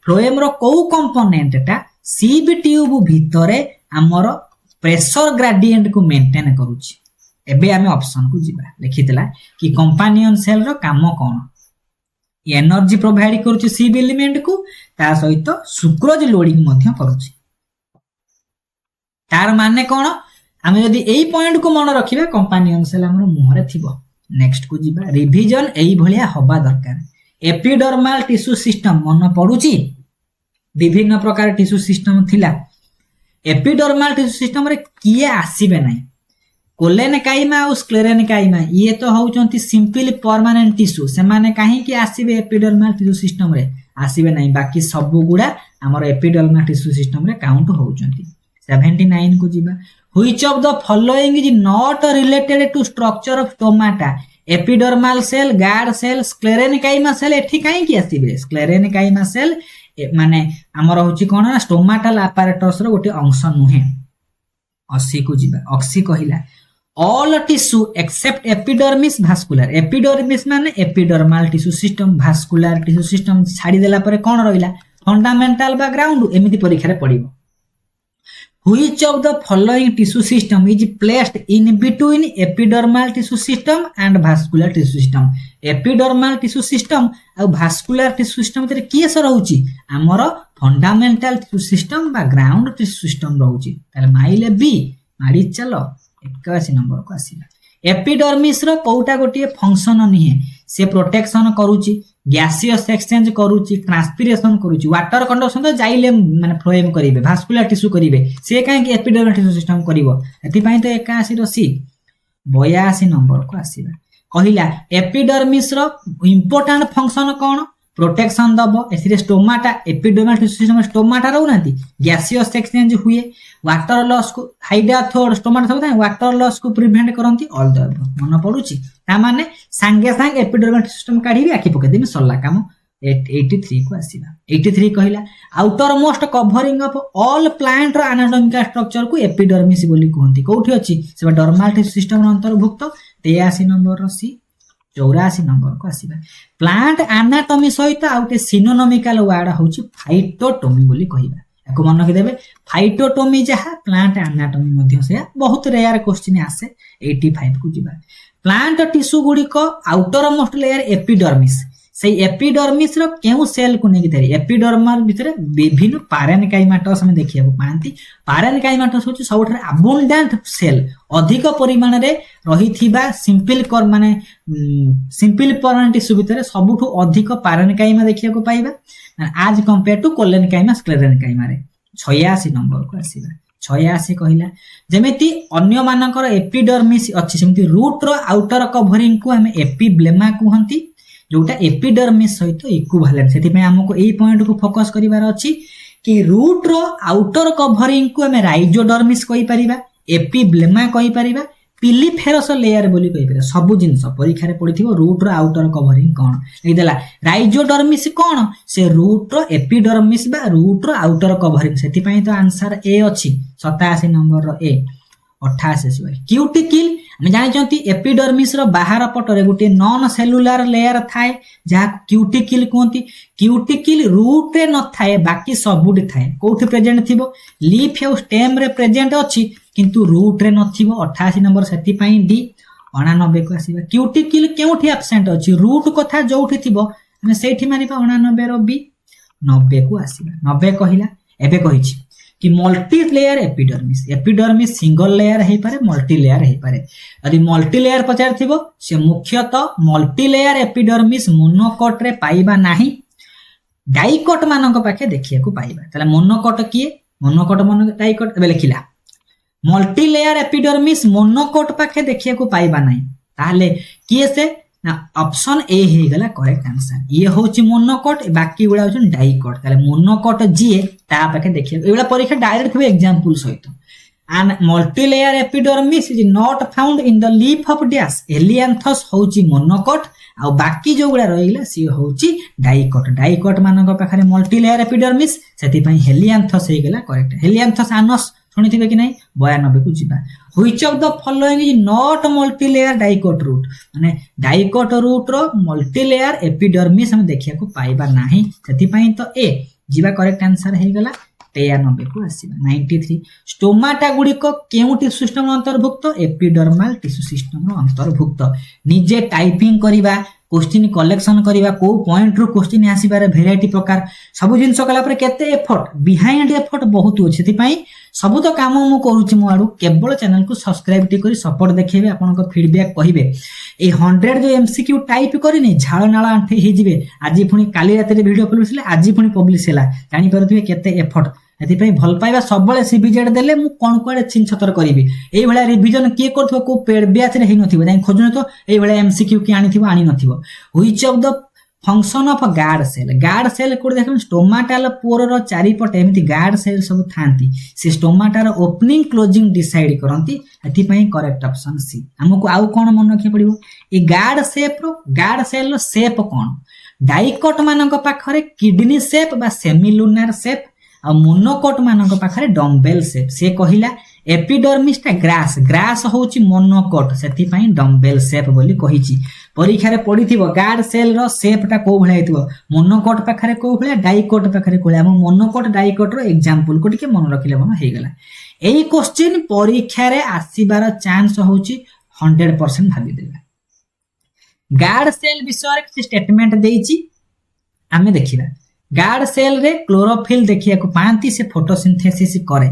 फ्लोएम रो को कंपोनेंट टा सीब ट्यूब भितरे हमर प्रेशर ग्रेडिएंट को मेंटेन करूछि एबे हमें ऑप्शन को जिबा लिखितला कि कंपानियन सेल रो काम कोन एनर्जी प्रोवाइड करूछि सीब एलिमेंट को ता सहित सुक्रोज लोडिंग मध्य करूछि तार माने कोन हमें यदि एई पॉइंट को मन रखिबा कंपानियन सेल हमर मुहरे थिबो नेक्स्ट को जिबा रिवीजन एई भलिया होबा दरकार एपिडर्मल टिश्यू सिस्टम मन पडुछि विभिन्न प्रकार टिश्यू सिस्टम थिला एपिडर्मल टिश्यू सिस्टम रे किए आसीबे नै कोलेनकाइमा और स्क्लेरेनकाइमा ये तो होउचंती सिंपल परमानेंट टिश्यू से माने काहे कि आसीबे एपिडर्मल टिश्यू सिस्टम रे आसीबे नै बाकी सब गुडा हमर एपिडर्मल टिश्यू सिस्टम रे काउंट होउचंती 79 को जिबा which of the following is not related to structure of stomata epidermal cell, guard cell, sclerenchyma cell एठी काहे कि आसीबे स्क्लेरेनकाइमा सेल माने हमर होची कोन ना स्टोमाटल apparatus रो गोटे अंश नुहे 80 को जिबा 80 कहिला all tissue except epidermis vascular epidermis माने epidermal tissue system vascular tissue system छाडी देला परे कोन रहिला फंडामेंटल बा ग्राउंड एमिति परीक्षा रे पडिबो Which of the following tissue system is placed in between epidermal tissue system and vascular tissue system? Epidermal tissue system और vascular tissue system भितर किए से रहउची हमर फंडामेंटल टिश्यू सिस्टम बा ग्राउंड टिश्यू सिस्टम रहउची ताले माइले बी माडी चलो 81 नंबर को आसीला एपिडर्मिस रो कोउटा गोटिए फंक्शन निहे से प्रोटेक्शन करूची गैसियस एक्सचेंज करूची ट्रांसपिरेशन करूची वाटर कंडक्शन तो जाइले माने फ्लोएम करिवे भास्कुलर टिश्यू करिवे से काहे कि एपिडर्मल टिश्यू सिस्टम करिवो एति पई तो 81 रो सी 82 नंबर को आसीला कहिला एपिडर्मिस रो इंपोर्टेंट फंक्शन कोन प्रोटेक्शन दबो एथिरे stomata epidermal tissue system stomata रहउनांती गैसियस एक्सचेंज हुए वाटर लॉस को हाइड्रोथोड स्टोमाटा सब थाए वाटर लॉस को प्रिवेंट करंती ऑल द मन पडुची ता माने संगे संग एपिडर्मल सिस्टम काढीबी आखि पके देबी सल्ला काम 83 को आसीबा 83 कहिला outermost covering of all plant रो एनाटॉमिकल स्ट्रक्चर को एपिडर्मिस बोली कहंती कोठी अछि से डर्माल टिश्यू सिस्टम अंतर्भुक्त 83 नंबर रो सी 84 नंबर को आसीबा प्लांट एनाटॉमी सहित आउटे सिनोनॉमिकल वर्ड होछि फाइटोटोमी बोली कहिबा एको मन के देबे फाइटोटोमी जहा प्लांट एनाटॉमी मध्ये से बहुत रेयर क्वेश्चन आसे 85 को जिबा प्लांट टिश्यू गुडी को आउटर मोस्ट लेयर एपिडर्मिस से एपिडर्मिस रो केउ सेल को नेकी धरि एपिडर्मल भितरे विभिन्न पारेनकाइमाटस हम देखिया पांती पारेनकाइमाटस होछि सबठरे अबंडेंट सेल अधिक परिमाण रे रहिथिबा सिंपल कर माने सिंपल पर्न टिश्यू भितरे सबठु अधिक पारेनकाइमा देखिया को पाइबा आज कंपेयर टू कोलेनकाइमा स्क्लेरेनकाइमा रे 86 नंबर को आसीबा 86 कहिला जेमिति अन्य मानकर एपिडर्मिस अछि सेमिति रूट रो आउटर कवरिंग को हम एपिब्लेमा कहंती जोटा एपिडर्मिस सहित इक्विवेलेंट सेति में हमको एई पॉइंट को फोकस करिवार अछि कि रूट रो आउटर कवरिंग को हम राइजोडर्मिस कहि परिबा एपिब्लेमा कहि परिबा पिलिफेरस लेयर बोली कहि परिबा सब जिंस परीक्षा रे पडिथिबो रूट रो आउटर कवरिंग कोन एई देला राइजोडर्मिस कोन से रूट रो एपिडर्मिस बा रूट रो आउटर कवरिंग सेति पई तो आंसर ए अछि 87 नंबर रो ए 88 क्यूटिकल हम जानि चंती एपिडर्मिस रो बाहर पटरे गुटे नॉन सेलुलर लेयर थाए जहा क्यूटिकल कोंती क्यूटिकल रूट रे न थाए बाकी सबुडी थाए कोठी प्रेजेंट थिबो लीफ और स्टेम रे प्रेजेंट अछि किंतु रूट रे न थिबो 88 नंबर सेति पई डी 89 को आसीबा क्यूटिकल केउठी एब्सेंट अछि रूट कथा जोठी थिबो हम सेठी मारिबा 89 रो बी 90 को आसीबा 90 कहिला एबे कहिछि कि multi layer epidermis single layer हे पारे मल्टी लेयर हे पारे यदि मल्टी लेयर पचार थिबो से मुख्यतः मल्टी लेयर एपिडर्मिस मोनोकोट रे पाइबा नाही डाइकोट मानक पाखे देखिया को पाइबा तले मोनोकोट किए मोनोकोट मन डाइकोट एबे लिखिला मल्टी लेयर एपिडर्मिस मोनोकोट पाखे देखिया को पाइबा नाही ताले किए से ना ऑप्शन ए हे गला करेक्ट आंसर ये होची मोनोकोट बाकी गुडा होची डाइकोट ताले मोनोकोट जीए ता पाके देखिए एबला परीक्षा डायरेक्ट थे एग्जांपल सहित and multi layer epidermis is not found in the leaf of dash helianthus होची मोनोकोट आ बाकी जो गुडा रहिला सी होची डाइकोट मानक पाखरे मल्टी लेयर एपिडर्मिस सेति पई हेलियांथस हे गला करेक्ट हेलियांथस आनस सुनिथिबे कि नहीं 92 को जिबा which of the following is not multi layer dicot root माने डाइकोट रूट रो मल्टी लेयर एपिडर्मिस हम देखिया को पाइबा नाही सेति पई तो ए जिबा करेक्ट आंसर हे गला 93 को आसीबा 93 स्टोमाटा गुडी को केउ टिश्यू सिस्टम अंतर्भुक्त एपिडर्मल टिश्यू सिस्टम रो अंतर्भुक्त निजे टाइपिंग करिबा क्वेश्चन कलेक्शन करिबा को पॉइंट रो क्वेश्चन आसी बारे वेराइटी प्रकार सब जिंस कला पर केते एफर्ट बिहाइंड एफर्ट बहुत अछि सेति पई सब तो काम मु करूची मु आडू केवल चैनल को सब्सक्राइब टी करी सपोर्ट देखिबे आपन को फीडबैक कहिबे ए 100 जो एमसीक्यू टाइप करिनी झाळ नाळा आंठे हे जिवे आजि पुनी काली राती वीडियो पब्लिश आजि पुनी पब्लिश हैला जानि परथिबे केते एफर्ट एति पई भल पाइबा सब बेले सीबीजेड देले मु कोन कोडे छिन छतर करिवि एई भला रिवीजन के करथो को पेड बैच रे हे नथिबो जानि खोजनो तो एई भला एमसीक्यू की आनी थिबो आनी नथिबो which of the function of guard cell कोड देखो स्टोमाटाल पोर रो चारिपटे एमती गार्ड सेल सब थांती से स्टोमाटार ओपनिंग क्लोजिंग डिसाइड करंती एथि पई करेक्ट ऑप्शन सी हमको आउ कोन मन रखे पड़िबो ए गार्ड सेल रो शेप कोन डाइकोट मानक पाखरे किडनी शेप बा सेमिलुनार शेप आ मोनोकोट मानक पाखरे डम्बेल शेप से कहिला एपिडर्मिस टा ग्रास होची मोनोकोट सेति पई डम्बेल शेप बोली कहिची परीक्षा रे पडिथिबो गार्ड सेल रो शेप टा को भळे हेतिबो मोनोकोट पाखरे को भळे डाइकोट पाखरे को हम मोनोकोट डाइकोट रो एग्जांपल को टिके मन रखिले बन हे गेला एई क्वेश्चन परीक्षा रे आसीबार चांस होची 100% भाबी देबा गार्ड सेल विषय रे स्टेटमेंट देइची आमे देखिबा गार्ड सेल रे क्लोरोफिल देखिया को पांती से फोटोसिंथेसिस करे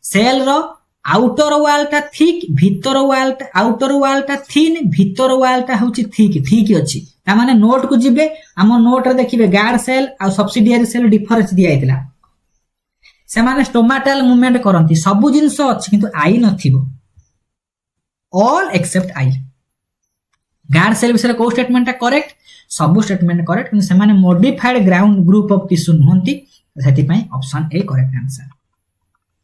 सेल रो आउटर वाल टा थिक भीतर वाल टा आउटर वाल टा थिन भीतर वाल टा होची ठीक अछि ता माने नोट को जिबे हम नोट रे देखिबे गार्ड सेल आ सब्सिडियरी सेल डिफरेंस दिया आइतला से माने स्टोमाटाल मूवमेंट करंती सब जिंस अछि किंतु आई नथिबो ऑल एक्सेप्ट आई गार्ड सेल विषय को स्टेटमेंट करेक्ट सब स्टेटमेंट करेक्ट कि से माने modified ground group of tissue नहंती सेति पई ऑप्शन ए करेक्ट आंसर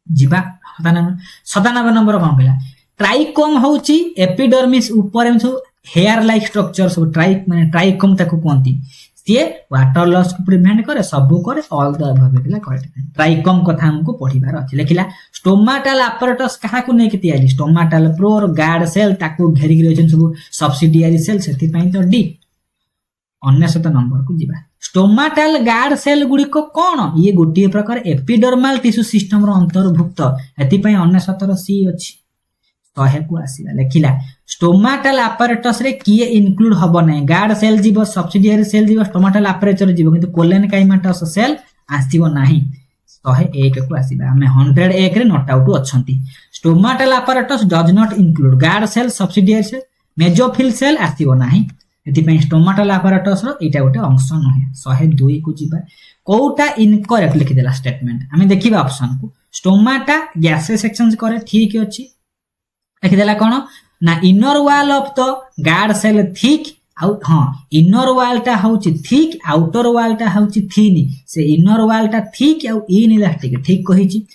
जिबा 97 नंबर कोन कहला ट्राइकोम होची एपिडर्मिस ऊपर में सब हेयर लाइक स्ट्रक्चर सब ट्राइकोम ताको कोंती से वाटर लॉस को प्रिवेंट करे सब करे ऑल द अबव कहला करेक्ट ट्राइकोम कथा हमको पढिबार अछि लेखिला स्टोमाटाल apparatus कहा को नै केति आली स्टोमाटाल प्रोर गार्ड सेल ताको घेरि गिरे छै सब सब्सिडियरी सेल सेति पई तो डी 99 नंबर को जिबा स्टोमाटाल गार्ड सेल गुडी को कोन ये गोटी प्रकार एपिडर्मल टिश्यू सिस्टम रो अंतर्भुक्त एति पई 99 रो सी अछि 100 को आसीला लेखिला स्टोमाटाल apparatus रे किए इंक्लूड हबो नै गार्ड सेल जीवो सब्सिडियरी सेल जीवो स्टोमाटाल apparatus जीवो किंतु कोलेन काइमाटस सेल आसीबो नाही 101 को आसीबा हमें 101 रे नोट आउट अछंती stomatal apparatus does not include guard cell subsidiary cell mesophyll cell आसीबो नाही एति पई स्टोमाटाल apparatus रो एटा गोटे अंश नहे 102 को जिबा कोउटा इनकरेक्ट लिखि देला स्टेटमेंट हमें देखिबा ऑप्शन को स्टोमाटा गैसेस सेक्शंस करे ठीक अछि लिखि देला कोन ना inner wall of the guard cell thick out हां इनर वॉल टा होची थिक आउटर वॉल टा होची थिन से इनर वॉल टा थिक आ इनइलास्टिक ठीक कहिची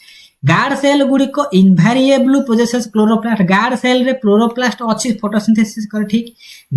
गार्ड सेल गुडी को invariable possesses chloroplast guard cell रे क्लोरोप्लास्ट अछि फोटोसिंथेसिस कर ठीक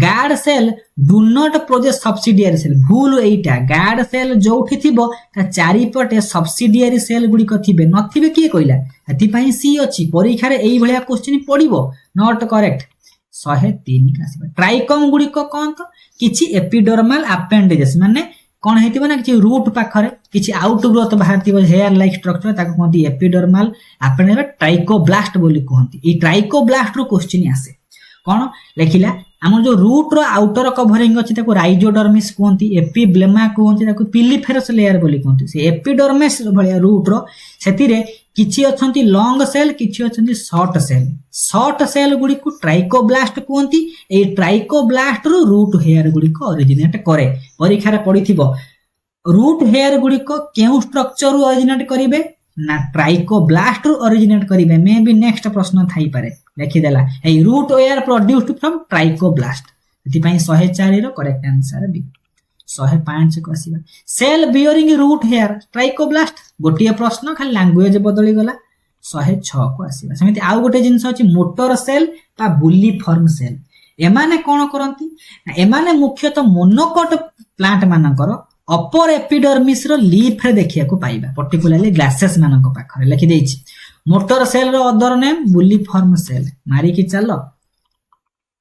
guard cell do not produce subsidiary cell भूल एटा गार्ड सेल जोठी थिबो ता चारि पटे सब्सिडियरी सेल गुडी को थिबे नथिबे की कहला एति पई सी अछि परीक्षा रे एई भलिया क्वेश्चन पडिबो नॉट करेक्ट 103 का ट्राइकोम गुडी को कोन तो किछि एपिडर्मल अपेंडेजेस माने कोन हेतिबो ना किछि रूट पाखरे किछि आउट ग्रोथ बाहरतिबो हेयर लाइक स्ट्रक्चर ताको कोंती एपिडर्मल अपेंडेजेस ट्राइकोब्लास्ट बोली कोंती ई ट्राइकोब्लास्ट रो क्वेश्चन आसे कोन लेखिला हमर जो रूट रो आउटर कवरिंग अछि ताको राइजोडर्मिस कोंती एपिब्लेमा कोंती ताको पिलिफेरस लेयर बोली कोंती से एपिडर्मिस भलिया रूट रो सेति रे किछि अछंती लॉन्ग सेल किछि अछंती शॉर्ट सेल गुडी को ट्राइकोब्लास्ट कोंती ए ट्राइकोब्लास्ट रो रूट हेयर गुडी को ओरिजिनेट करे परीक्षा रे पडिथिबो रूट हेयर गुडी को केउ स्ट्रक्चर रो ओरिजिनेट करिवे ना ट्राइकोब्लास्ट रो ओरिजिनेट करिवे मे बी नेक्स्ट प्रश्न थाई पारे लिखि देला a root hair produced from trichoblast एति पई 104 रो करेक्ट आंसर बी 105 को आसीबा cell bearing root hair trichoblast गोटिए प्रश्न खाली लैंग्वेज बदली गला 106 को आसीबा समिति आउ गोटे जिंस अछि मोटर सेल बा बुलिफॉर्म सेल एमाने कोन करंती एमाने मुख्यतः मोनोकोट प्लांट मानकर अपर एपिडर्मिस रो लीफ रे देखिया को पाइबा पर्टिकुलरली ग्लासेस मानक पाखरे लिखि देछि मोटर सेल रो अदर नेम बुलिफॉर्म सेल मारी कि चलो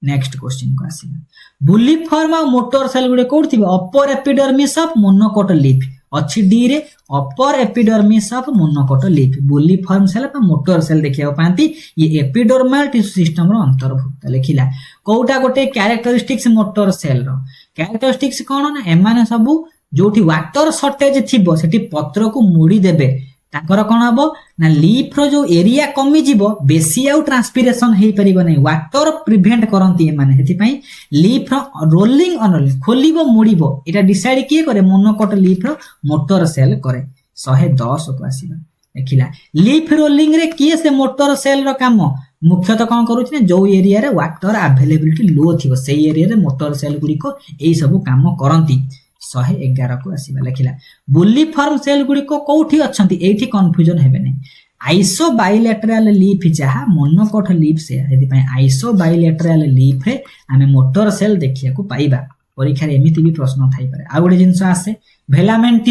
नेक्स्ट क्वेश्चन को आसीबा बुलिफॉर्म आ मोटर सेल गुडे कोठथिबे upper epidermis of monocot leaf अछि डी रे upper epidermis of monocot leaf bulliform cell बा मोटर सेल देखिया पांती ये एपिडर्मल टिश्यू सिस्टम रो अंतर्भुक्त लिखिला कोउटा गोटे कैरेक्टरिस्टिक्स मोटर सेल रो कैरेक्टरिस्टिक्स कोन ना एमाने सबु जोठी वाटर शॉर्टेज थिबो सेठी पत्र को मुड़ी देबे ताकर कोन हबो ना लीफ रो जो एरिया कमी जीवो बेसी आउ ट्रांसपिरेशन हेई परिबो नै वाटर प्रिवेंट करंती ए माने हेति पई लीफ रो रोलिंग अनरोलिंग खोलिबो मुड़ीबो एटा डिसाइड किए करे मोनोकोट लीफ रो मोटर सेल करे 110 को आसीबा देखिला लीफ रोलिंग रे किए से मोटर सेल रो काम मुख्यतः कोन करूछि ने जो एरिया रे वाटर अवेलेबिलिटी लो थिबो सेई एरिया रे मोटर सेल गुडी को एई सब काम करंती 111 को आसीबा लेखिला बुलिफॉर्म सेल गुडी को कोठी अछंती एठी कंफ्यूजन हेबे नै आइसो बाइलेटरल लीफ जहा मोनोकोट लीफ से यदि पय आइसो बाइलेटरल लीफ रे आमे मोटर सेल देखिया को पाइबा परीक्षा रे एमिति भी प्रश्न थाई पारे आ गुडी जिंस आसे भेलामेंट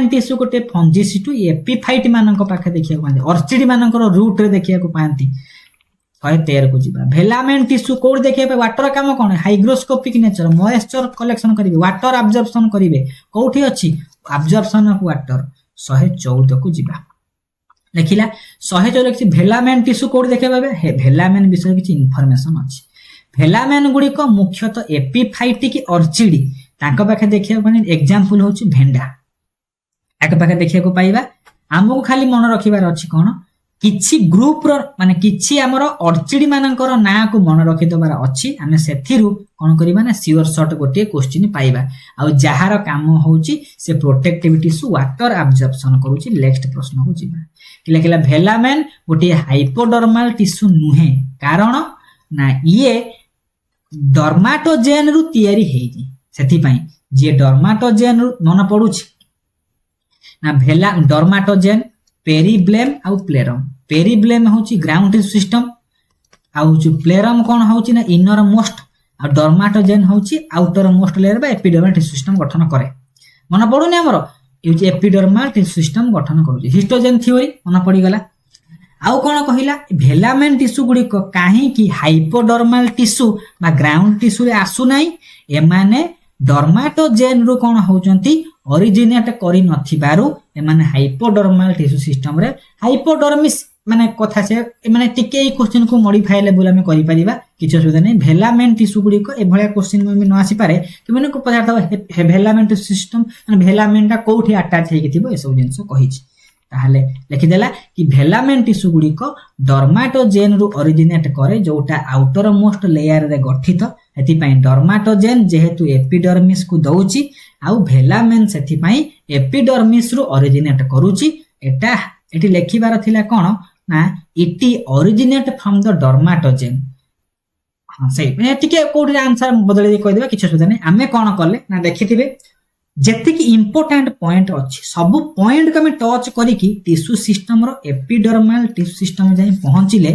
टिश्यू गोटे फंजिसिटु एपिफाइट मानक पाखे देखिया को पांती ऑर्चिड मानकर रूट रे देखिया को पांती 113 को जीवा भेलामेंट टिश्यू कोड देखिया पे वाटर काम कोन हाइग्रोस्कोपिक नेचर मॉइस्चर कलेक्शन करिवे वाटर अब्जॉर्प्शन करिवे कोठी अछि अब्जॉर्प्शन ऑफ वाटर 114 को जीवा लेखिला 114 कि भेलामेंट टिश्यू कोड देखिया पाबे हे भेलामेंट विषय किछि इंफॉर्मेशन अछि भेलामेन गुडी को मुख्यतः एपिफाइट की ऑर्चिड तांको पाखे देखिया को एग्जांपल होछि भेंडा एक पाखे देखिया को पाइबा हमको खाली मन रखिबार अछि कोन किछि ग्रुप रो माने किछि हमर ऑर्चिड मानकर ना को मन रखि दबार अछि हमें सेथिरु कोन करिबा ना सियोर शॉर्ट गोटे क्वेश्चन पाइबा आ जहार काम होछि से प्रोटेक्टिविटी सु वाटर अब्जॉर्प्शन करूछि नेक्स्ट प्रश्न को जिबा किला भेलामेन गोटे हाइपोडर्मल टिश्यू नुहे कारण ना ये डर्माटोजेन रु तयारी हेजी सेथि पई जे डर्माटोजेन रु मन पडुछि ना भेला डर्माटोजेन पेरिब्लेम आउ प्लेरम पेरिब्लेम होची ग्राउंड सिस्टम आउ जो प्लेरम कोन होची ना इनर मोस्ट आ डर्माटोजेन होची आउटर मोस्ट लेयर बा एपिडर्मल टिश्यू सिस्टम गठन करे मन पडुनी हमर यूज एपिडर्मल टिश्यू सिस्टम गठन करूची हिस्टोजेन थ्योरी मन पडी गला आउ कोन कहिला भेलामेन टिश्यू गुडी को काहे कि हाइपोडर्मल टिश्यू बा ग्राउंड टिश्यू रे आसु नै एमाने डर्माटोजेन रु कोन होचंती ओरिजिनेट करी नथिबारु एमाने हाइपोडर्मल टिश्यू सिस्टम रे हाइपोडर्मिस माने कथा से माने टिके ई क्वेश्चन को मॉडिफाई लेवल में करि परिबा किछ सुविधा नै भेलामेन टिश्यू गुडी को ए भलिया क्वेश्चन में न आसी पारे कि माने को पदार्थ भेलामेन टिश्यू सिस्टम माने भेलामेन टा कोठी अटैच हे किथिबो ए सब जिंस कहिछि ताहले लिखि देला कि भेलामेन टिश्यू गुडी को डर्माटोजेन रु ओरिजिनेट करे जोटा आउटर मोस्ट लेयर रे गठित एति पई डर्माटोजेन जेहेतु एपिडर्मिस को दउची आउ भेलामेन सेथि पई एपिडर्मिस रु ओरिजिनेट करूची एटा एटी लेखिबार थिला कोन ना इटी ओरिजिनेट फ्रॉम द डर्माटोजेन हां सही माने टिके कोडी आंसर बदलै कहि देबा किछ सुधा नै हमें कोन करले ना देखिथिबे जेते कि इंपोर्टेंट पॉइंट अछि सब पॉइंट को हम टच करी कि टिश्यू सिस्टम रो एपिडर्मल टिश्यू सिस्टम जाई पहुंचिले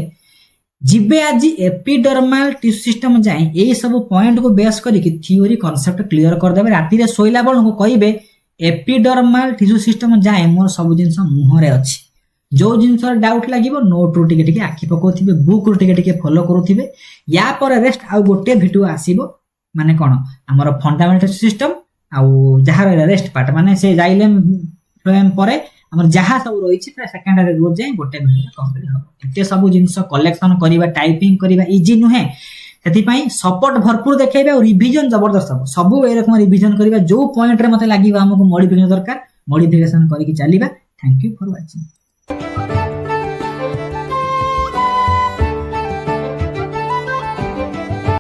जिबे आज एपिडर्मल टिश्यू सिस्टम जाई ए सब पॉइंट को बेस करी कि थ्योरी कांसेप्ट क्लियर कर देबे राती रे सोइला बळ को कहिबे एपिडर्मल टिश्यू सिस्टम जाई मोर सब जिंस मुहरे अछि जो जिंस डाउट लागिबो नोट रू टिके आखि पकोथिबे बुक रू टिके फॉलो करूथिबे या पर रेस्ट आ गोटे वीडियो आसीबो माने कोन हमर फंडामेंटल सिस्टम आउ जहार रेस्ट पार्ट माने से जाइलेम फ्लोएम परे हमर जहा सब रही छि सेकेंडरी रोज जाय गोटे वीडियो कंप्लीट हो एते सब जिंस कलेक्शन करिबा टाइपिंग करिबा इजी नुहे सेति पई सपोर्ट भरपूर देखेबे और रिवीजन जबरदस्त हो सब ए रकम रिवीजन करिबा जो पॉइंट रे मते लागिबा हमको मॉडिफिकेशन दरकार मॉडिफिकेशन करि कि चलीबा थैंक यू फॉर वाचिंग।